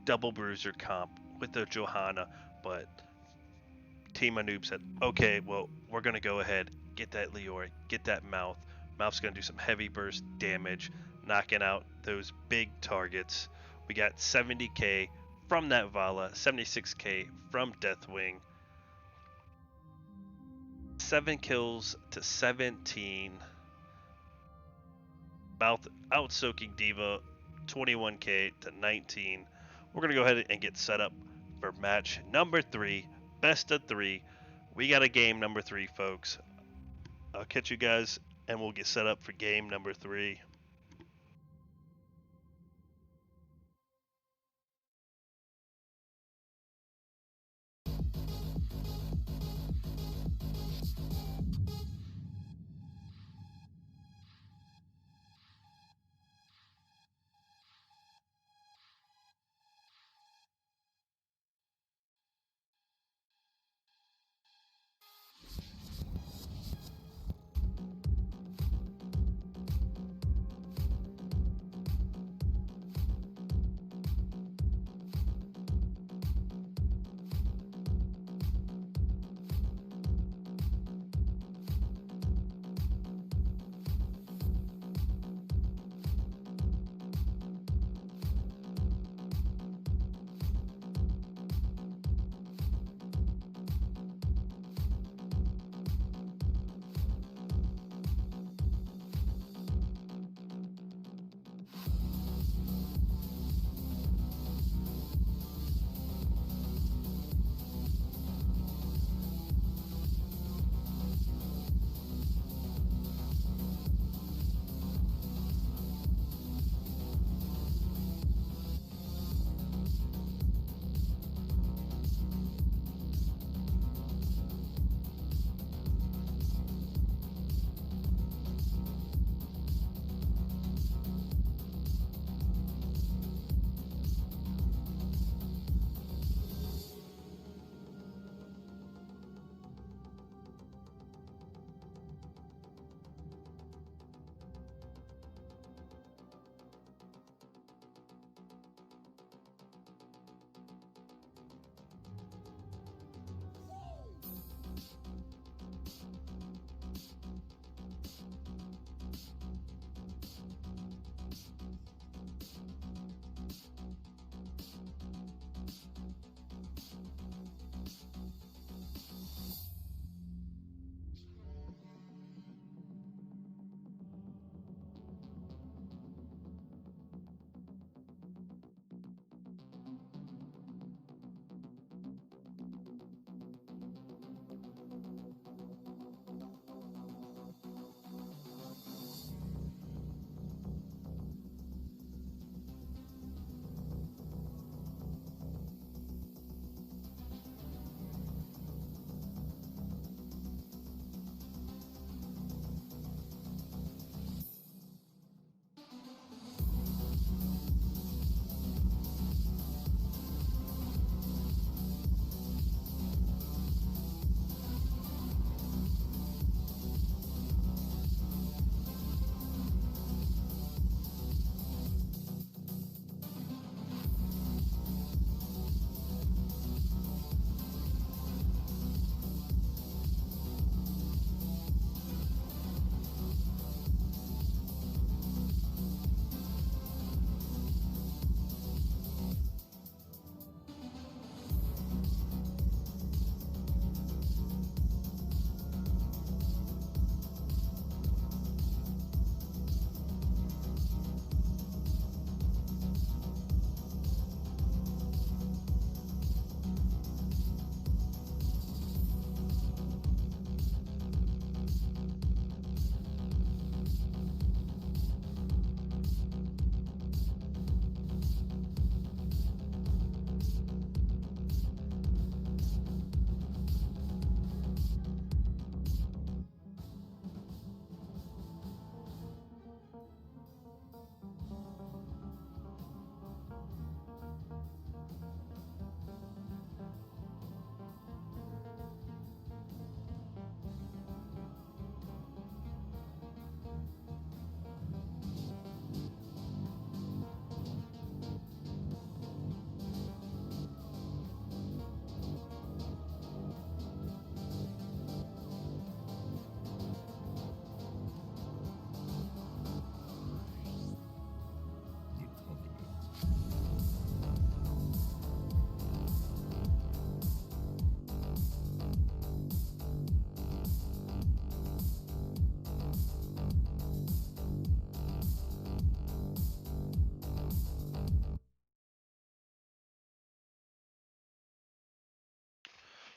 double bruiser comp with the Johanna, but Team Anub said, okay, well, we're going to go ahead, get that Leoric, get that Mouth. Mouth's going to do some heavy burst damage, knocking out those big targets. We got 70k from that Vala, 76k from Deathwing. 7 kills to 17. Mouth out-soaking Diva, 21k to 19. We're going to go ahead and get set up for match number 3, best of 3. We got a game number 3, folks. I'll catch you guys, and we'll get set up for game number 3.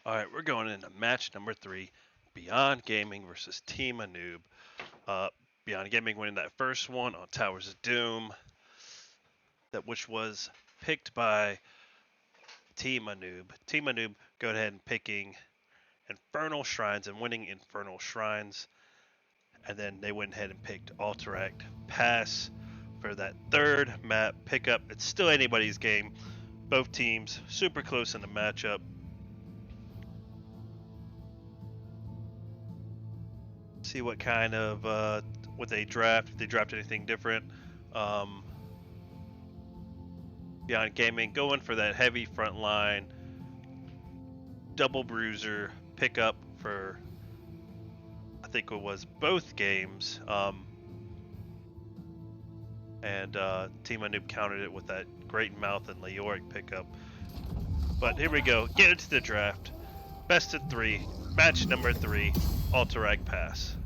All right, we're going into match number 3, Beyond Gaming versus Team Anoob. Beyond Gaming winning that first one on Towers of Doom, which was picked by Team Anoob. Team Anoob go ahead and picking Infernal Shrines and winning Infernal Shrines. And then they went ahead and picked Alteract Pass for that third map pickup. It's still anybody's game. Both teams super close in the matchup. See what kind of what they draft. If they draft anything different. Beyond Gaming going for that heavy front line, double bruiser pickup for I think it was both games. And Team Anoob countered it with that Great Mouth and Leoric pickup. But here we go. Get into the draft. Best of 3. Match number 3. Alterac Pass.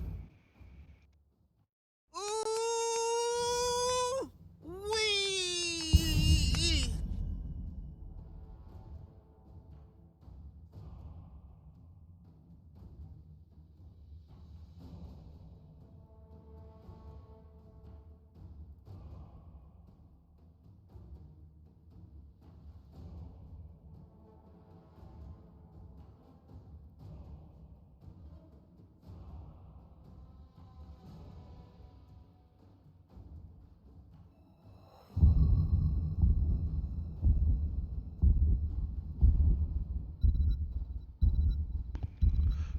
Ooh, wee.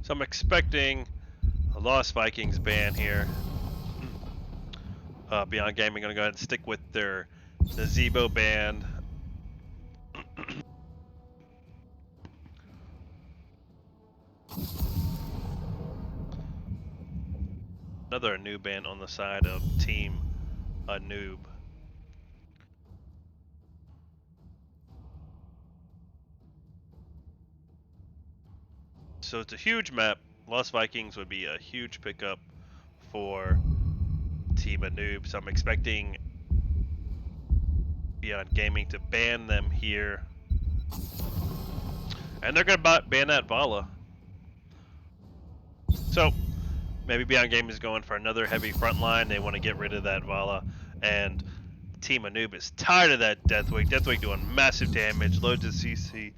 So I'm expecting a Lost Vikings ban here. Beyond Gaming going to go ahead and stick with their Zebo band. Another new band on the side of Team Anoob. So it's a huge map. Lost Vikings would be a huge pickup for Team Anoob. So I'm expecting Beyond Gaming to ban them here. And they're going to ban that Vala. So maybe Beyond Gaming is going for another heavy front line. They want to get rid of that Vala. And Team Anoob is tired of that Deathwing. Deathwing doing massive damage, loads of CC.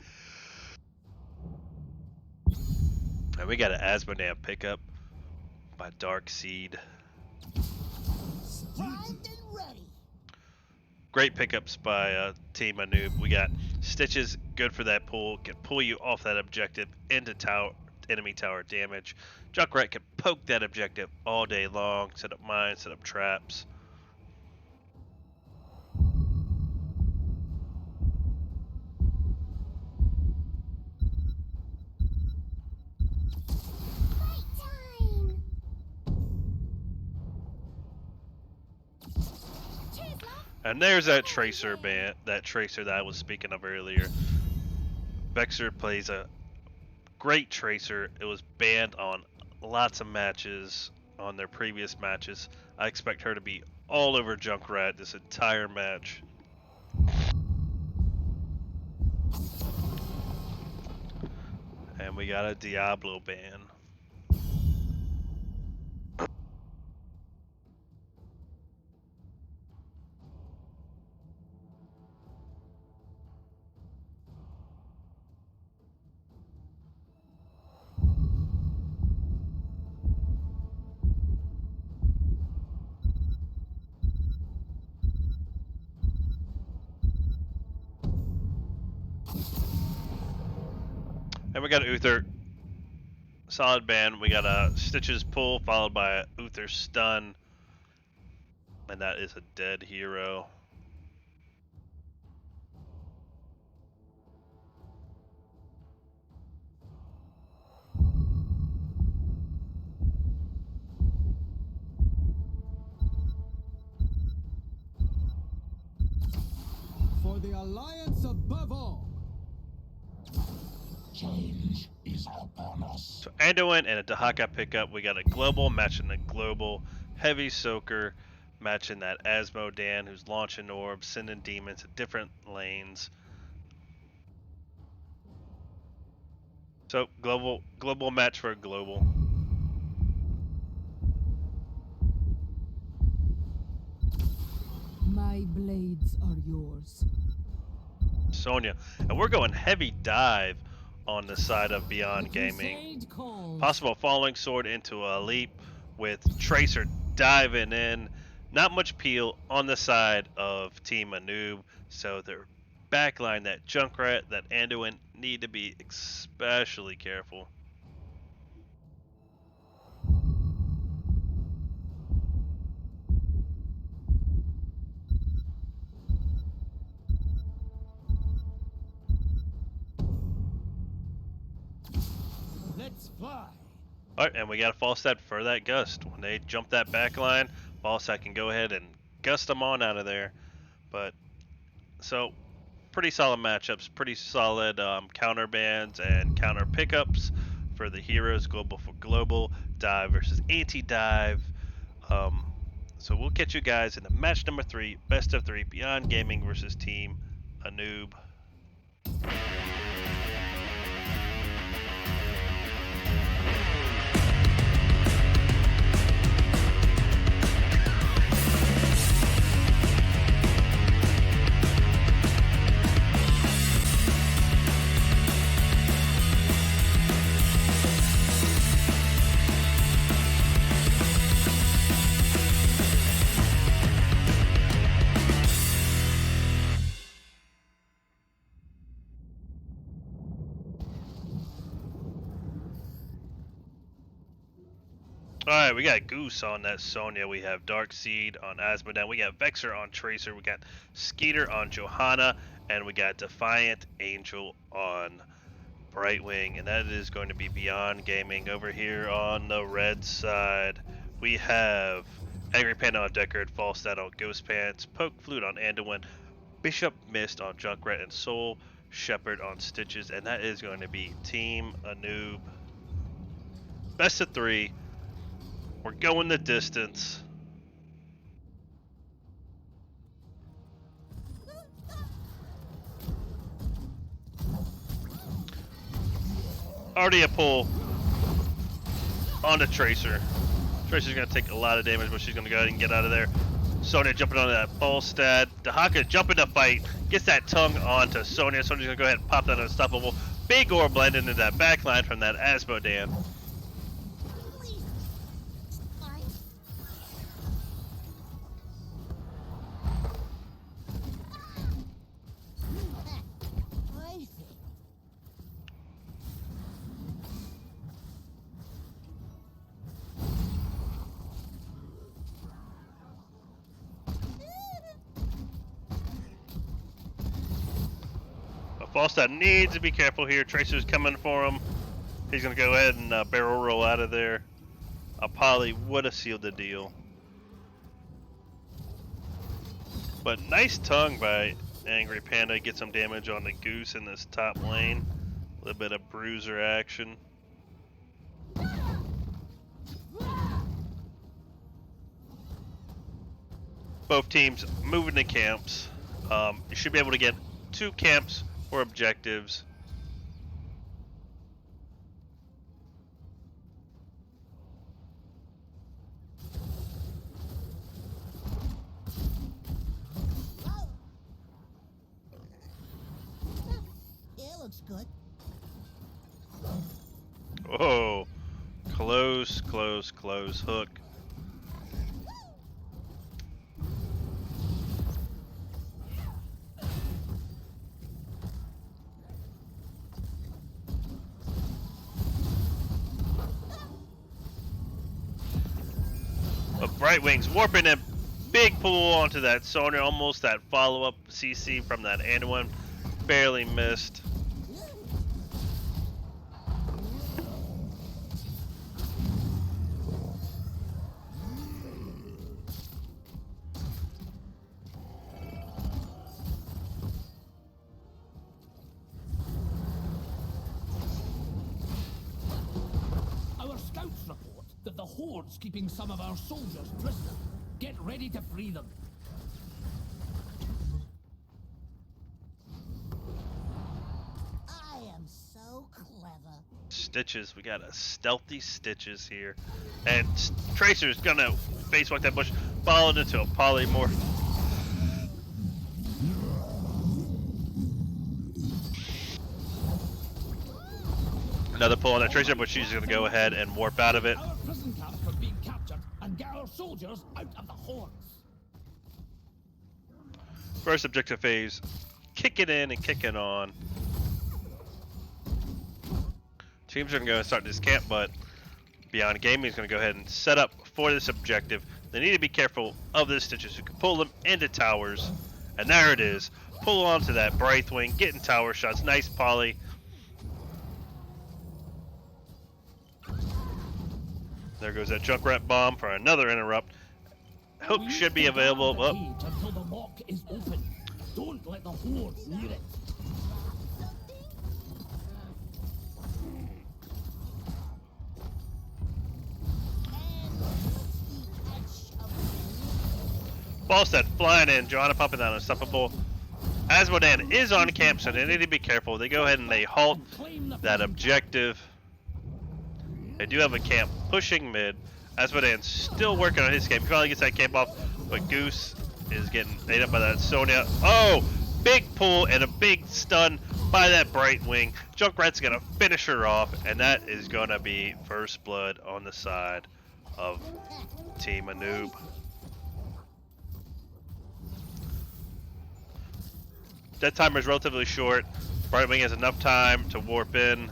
And we got an Asmodam pickup by Dark Seed. Primed and ready. Great pickups by Team Anoob. We got Stitches, good for that pull, can pull you off that objective into enemy tower damage. Junkrat can poke that objective all day long, set up mines, set up traps. Fight time. Cheers, love. And there's that Tracer that I was speaking of earlier. Vexer plays a great Tracer. It was banned on lots of matches, on their previous matches. I expect her to be all over Junkrat this entire match. And we got a Diablo ban. And we got Uther. Solid ban. We got a Stitches pull followed by a Uther stun. And that is a dead hero. For the Alliance above all. Change is upon us. So Anduin and a Dahaka pickup. We got a global matching the global. Heavy Soaker matching that Asmodam who's launching orbs, sending demons to different lanes. So global match for global. My blades are yours. Sonya, and we're going heavy dive on the side of The Beyond Gaming. crusade calls. Possible falling sword into a leap with Tracer diving in. Not much peel on the side of Team Anub, so their backline, that Junkrat, that Anduin, need to be especially careful. Let's fly. Alright, and we got a Falstad for that gust. When they jump that back line, Falstad can go ahead and gust them on out of there. But, so, pretty solid matchups, pretty solid counter bans and counter pickups for the heroes, global for global, dive versus anti-dive. Um, so we'll catch you guys in the match number 3, best of 3, Beyond Gaming versus Team Anub. Alright, we got Goose on that Sonya. We have Dark Seed on Asmodan. We got Vexer on Tracer. We got Skeeter on Johanna. And we got Defiant Angel on Brightwing. And that is going to be Beyond Gaming. Over here on the red side, we have Angry Panda on Deckard, Falstad on Ghost Pants, Poke Flute on Anduin, Bishop Mist on Junkrat, and Soul Shepherd on Stitches. And that is going to be Team Anub. Best of 3. We're going the distance. Already a pull on the Tracer. Tracer's going to take a lot of damage, but she's going to go ahead and get out of there. Sonya jumping onto that Falstad. Dahaka jumping to fight. Gets that tongue onto Sonya. Sonya's going to go ahead and pop that unstoppable. Big Orb blend into that backline from that Asmodan. Please. Fine. Perfect. But Falstad needs to be careful here. Tracer's coming for him. He's going to go ahead and barrel roll out of there. Polly would have sealed the deal. But nice tongue by Angry Panda. Get some damage on the Goose in this top lane. A little bit of bruiser action. Both teams moving to camps. You should be able to get 2 camps for objectives. Whoa. It looks good. Oh, close, close, close hook. But Brightwing's warping a big pull onto that Sonya, almost that follow-up CC from that Anduin. Barely missed. Our scouts report that the Horde's keeping some of our soldiers prisoner. Get ready to free them. I am so clever. Stitches. We got a stealthy Stitches here. And Tracer's gonna face walk that bush, followed into a polymorph. Another pull on that Tracer, but she's gonna go ahead and warp out of it. Our prison camps are being captured and get our soldiers out of the hordes. First objective phase, kicking in and kicking on. Teams are gonna go and start this camp, but Beyond Gaming is gonna go ahead and set up for this objective. They need to be careful of the Stitches who can pull them into towers. And there it is. Pull onto that Braithwing, getting tower shots. Nice poly. There goes that Junkrat bomb for another interrupt. Hook We should be need to guard available. the Oh, cage until the lock is open. Don't let the hordes near it. Falstad flying in, Johanna popping down unstoppable. Asmodan is on camp, so they need to be careful. They go ahead and they halt Claim the that objective. They do have a camp pushing mid. Asmodan's still working on his camp. He finally gets that camp off, but Goose is getting ate up by that Sonya. Oh, big pull and a big stun by that Brightwing. Junkrat's gonna finish her off, and that is gonna be first blood on the side of Team Anub. Death timer is relatively short. Brightwing has enough time to warp in.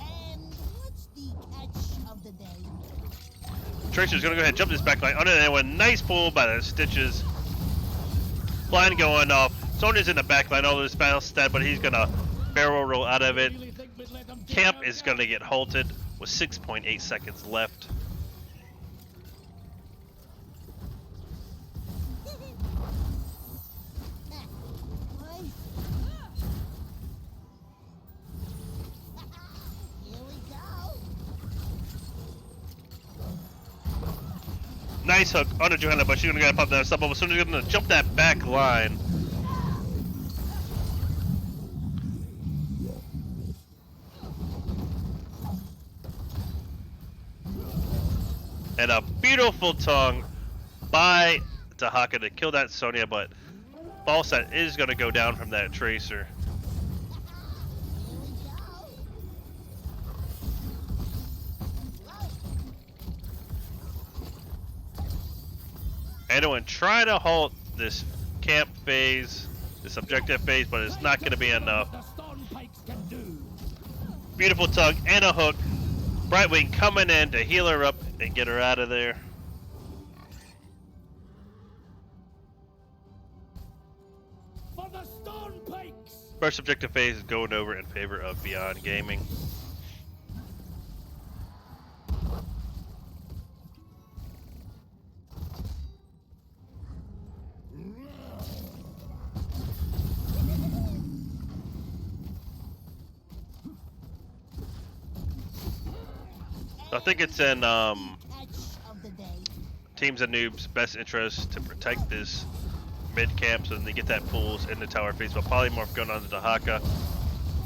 And what's the catch of the day? Tracer's gonna go ahead and jump this backline under that one. Nice pull by the Stitches. Blind going off. Sonya's in the backline all this battle stat, but he's gonna barrel roll out of it. really think we'd let them get Camp out is there? gonna get halted with 6.8 seconds left. Why? Here we go. Nice hook on the Johanna, but she's gonna pop that stop over. Soon as she's gonna jump that back line. And a beautiful tongue by Dahaka to kill that Sonya, but Falstad is gonna go down from that Tracer. Here we go. Anduin trying to halt this camp phase, this objective phase, but it's not gonna be enough. The storm pikes can do. Beautiful tug and a hook. Brightwing coming in to heal her up and get her out of there. For the storm pikes. First objective phase is going over in favor of Beyond Gaming. I think it's in Catch of the day. Teams and Noob's best interest to protect this mid camp so then they get that pulls in the tower phase. But Polymorph going on to Dahaka.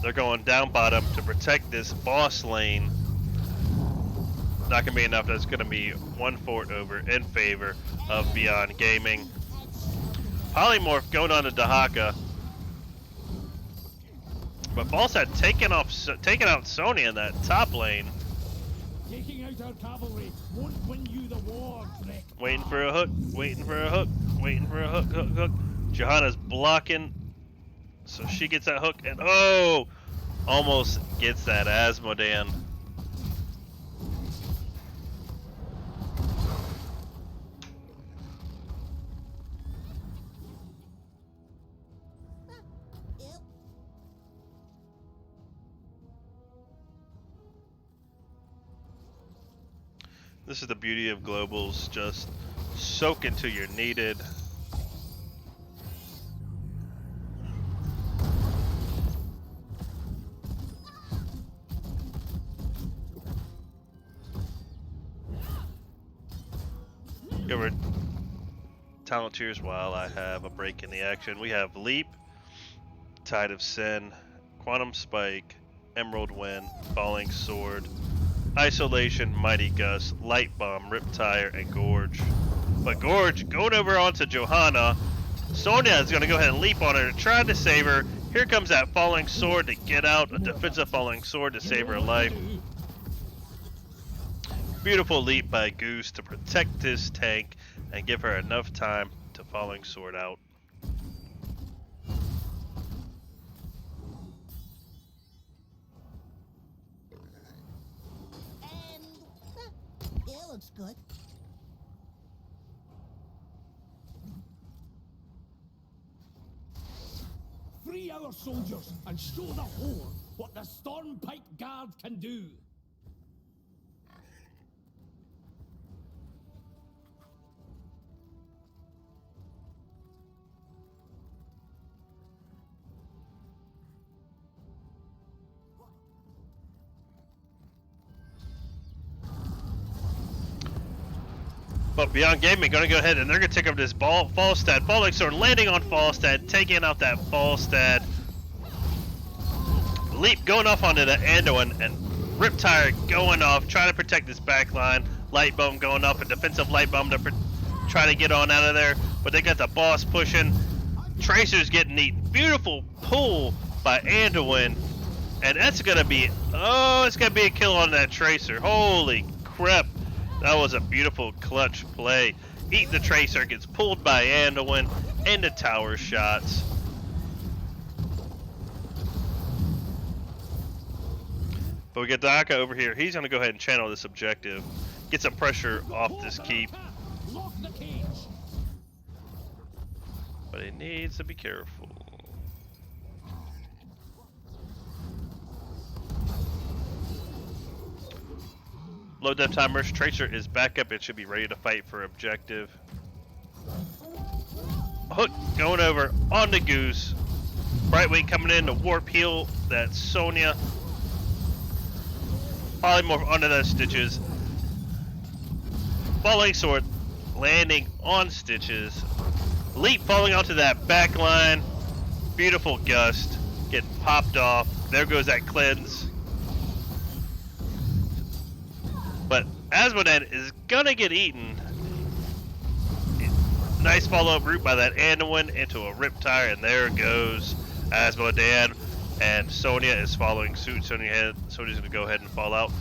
They're going down bottom to protect this boss lane. Not gonna be enough. That's gonna be one fort over in favor of Beyond Gaming. Polymorph going on to Dahaka. But Falstad taking out Sonya in that top lane. Taking out our cavalry won't win you the war, Drake. Waiting for a hook, waiting for a hook, waiting for a hook, hook, hook. Johanna's blocking, so she gets that hook, and oh! Almost gets that Asmodan. Yep. This is the beauty of globals, just soak until you're needed. Give her talent tiers while I have a break in the action. We have Leap, Tide of Sin, Quantum Spike, Emerald Wind, Falling Sword, Isolation, Mighty Gust, Light Bomb, Riptire, and Gorge. But Gorge going over onto Johanna. Sonya is going to go ahead and leap on her to try to save her. Here comes that Falling Sword to get out, a defensive Falling Sword to save her life. Beautiful leap by Goose to protect his tank and give her enough time to Falling Sword out. And it looks good. Free our soldiers and show the Horde what the Stormpike Guard can do. But Beyond Gaming going to go ahead and they're going to take up this Falstad. Falling Sword landing on Falstad, taking out that Falstad. Leap going off onto the Anduin and Riptire going off, trying to protect this back line. Light Bomb going off, a defensive Light Bomb to try to get on out of there. But they got the boss pushing. Tracer's getting eaten. Beautiful pull by Anduin. And that's going to be, oh, it's going to be a kill on that Tracer. Holy crap. That was a beautiful clutch play. Eat the Tracer, gets pulled by Anduin into tower shots. But we get Daka over here. He's going to go ahead and channel this objective. Get some pressure off this keep. Lock the cage. But he needs to be careful. Low depth timers. Tracer is back up. It should be ready to fight for objective. Hook going over on the Goose. Brightwing coming in to warp heal. That's Sonya. Polymorph onto those Stitches. Falling Sword landing on Stitches. Leap falling onto that back line. Beautiful Gust. Getting popped off. There goes that cleanse. But Asmodee is gonna get eaten. Nice follow-up route by that Anduin into a Riptire, and there goes Asmodee. And Sonya is following suit. Sonya's gonna go ahead and fall out.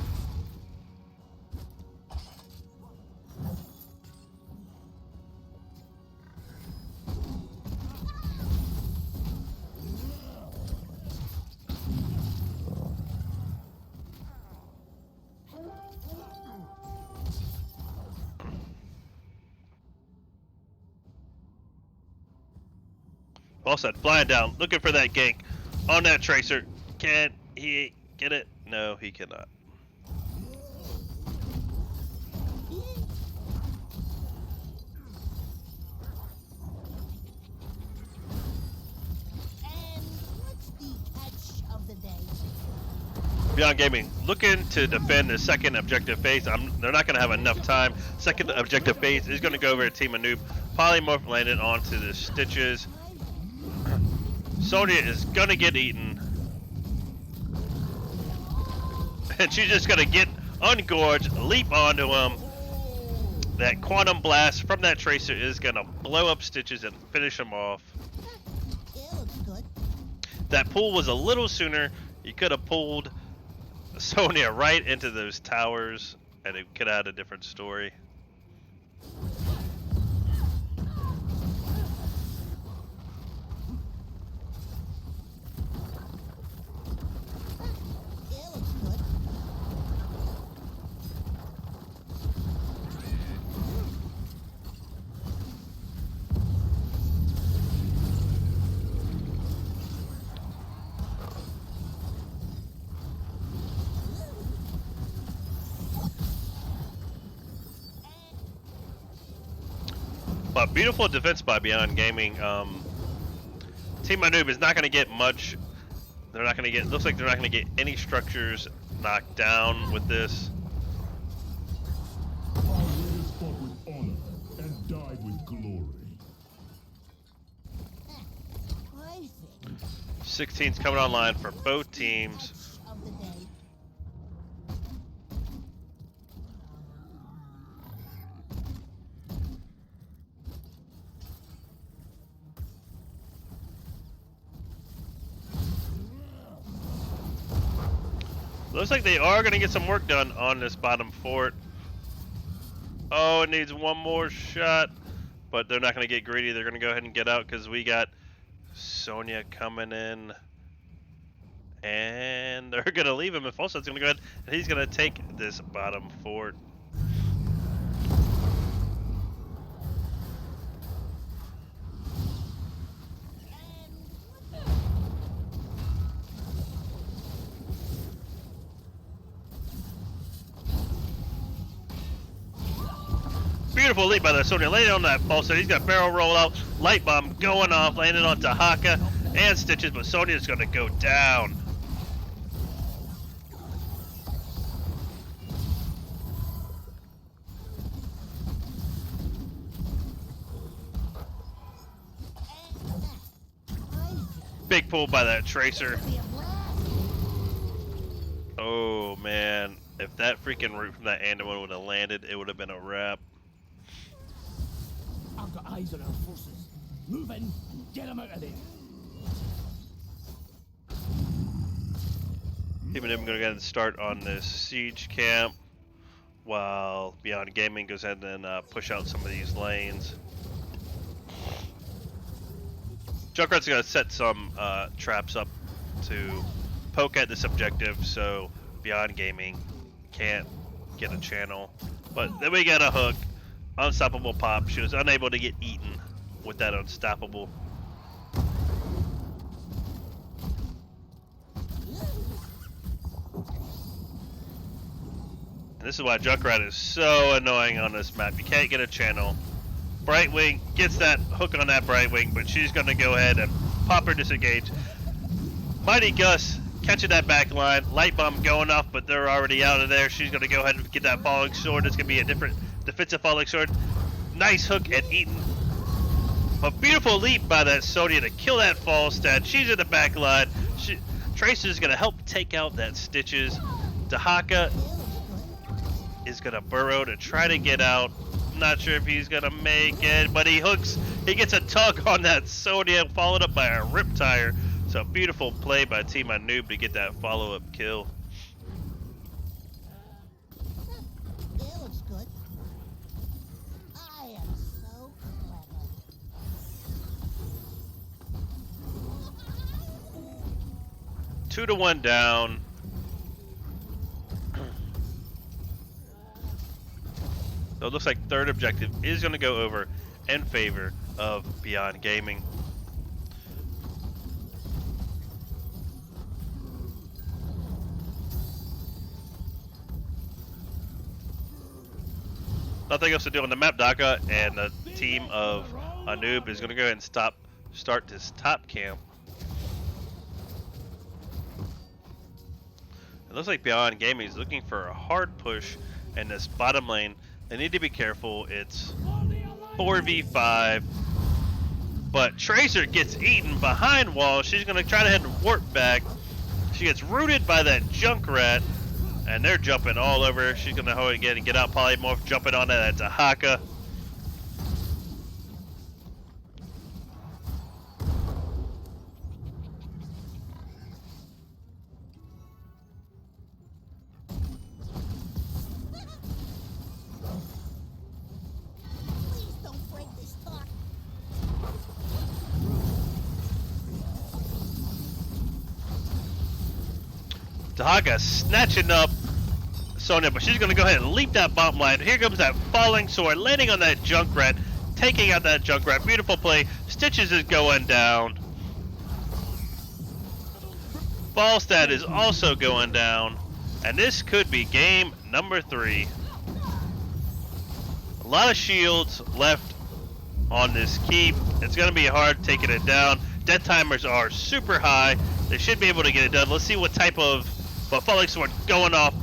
Falstad flying down, looking for that gank on that Tracer. Can he get it? No, he cannot. And what's the catch of the day? Beyond Gaming looking to defend the second objective phase. They're not going to have enough time. Second objective phase is going to go over to Team Noob. Polymorph landed onto the Stitches. Sonya is going to get eaten. And she's just going to get ungorged, leap onto him. That Quantum Blast from that Tracer is going to blow up Stitches and finish him off. It looks good. That pull was a little sooner. You could have pulled Sonya right into those towers and it could have had a different story. It looks good. But beautiful defense by Beyond Gaming. Team Noob is not going to get much. They're not going to get. Looks like they're not going to get any structures knocked down with this. Our raiders fought with honor and died with glory. I think 16's coming online for both teams. catch of the Looks like they are going to get some work done on this bottom fort. Oh, it needs one more shot. But they're not going to get greedy. They're going to go ahead and get out because we got Sonya coming in. And they're going to leave him. And Falstaff's going to go ahead and he's going to take this bottom fort. Beautiful lead by the Sonya, laying on that Falstaff. He's got barrel roll out, light bomb going off, landing on Tahaka and Stitches, but Sonya's going to go down. Big pull by that Tracer. Oh man, if that freaking root from that Anduin would have landed, it would have been a wrap. I've got eyes on our forces. Move in and get them out of there. Even I'm going to go ahead and start on this siege camp while Beyond Gaming goes ahead and push out some of these lanes. Junkrat's going to set some traps up to poke at this objective so Beyond Gaming can't get a channel. But then we got a hook. Unstoppable pop. She was unable to get eaten with that unstoppable. And this is why Junkrat is so annoying on this map. You can't get a channel. Brightwing gets that hook on that Brightwing, but she's going to go ahead and pop her disengage. Mighty Gus catching that back line. Light bomb going off, but they're already out of there. She's going to go ahead and get that falling sword. It's going to be a different defensive falling sword. Nice hook at Eaton. A beautiful leap by that Sonya to kill that Falstaff. She's in the back line. Tracer's going to help take out that Stitches. Tahaka is going to burrow to try to get out. Not sure if he's going to make it, but he hooks. He gets a tug on that Sonya, followed up by a Riptire. So beautiful play by Team Noob to get that follow-up kill. It looks good. I am so clever. 2-1 down. So it looks like third objective is going to go over in favor of Beyond Gaming. Nothing else to do on the map, Daka, and the team of Noob is going to go ahead and start this top camp. It looks like Beyond Gaming is looking for a hard push in this bottom lane. They need to be careful. It's 4v5, but Tracer gets eaten behind wall. She's going to try to head warp back. She gets rooted by that Junkrat, and they're jumping all over. She's going to go again and get out Polymorph, jumping onto that Tahaka. Please don't break this talk. Tahaka snatching up Sonya, but she's going to go ahead and leap that bomb line. Here comes that falling sword, landing on that Junkrat, taking out that Junkrat. Beautiful play. Stitches is going down. Falstaff is also going down. And this could be game number 3. A lot of shields left on this keep. It's going to be hard taking it down. Death timers are super high. They should be able to get it done. Let's see what type of falling sword going off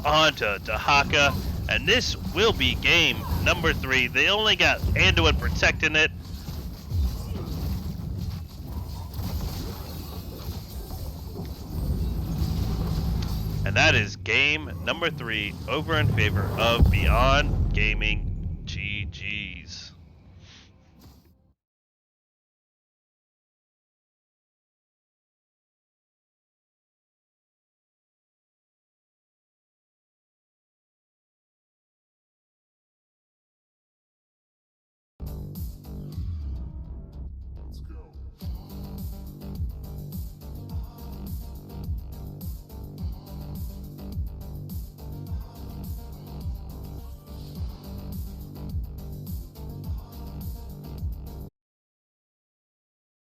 onto Tahaka. And this will be game number 3. They only got Anduin protecting it. And that is game number 3 over in favor of Beyond Gaming. GG's.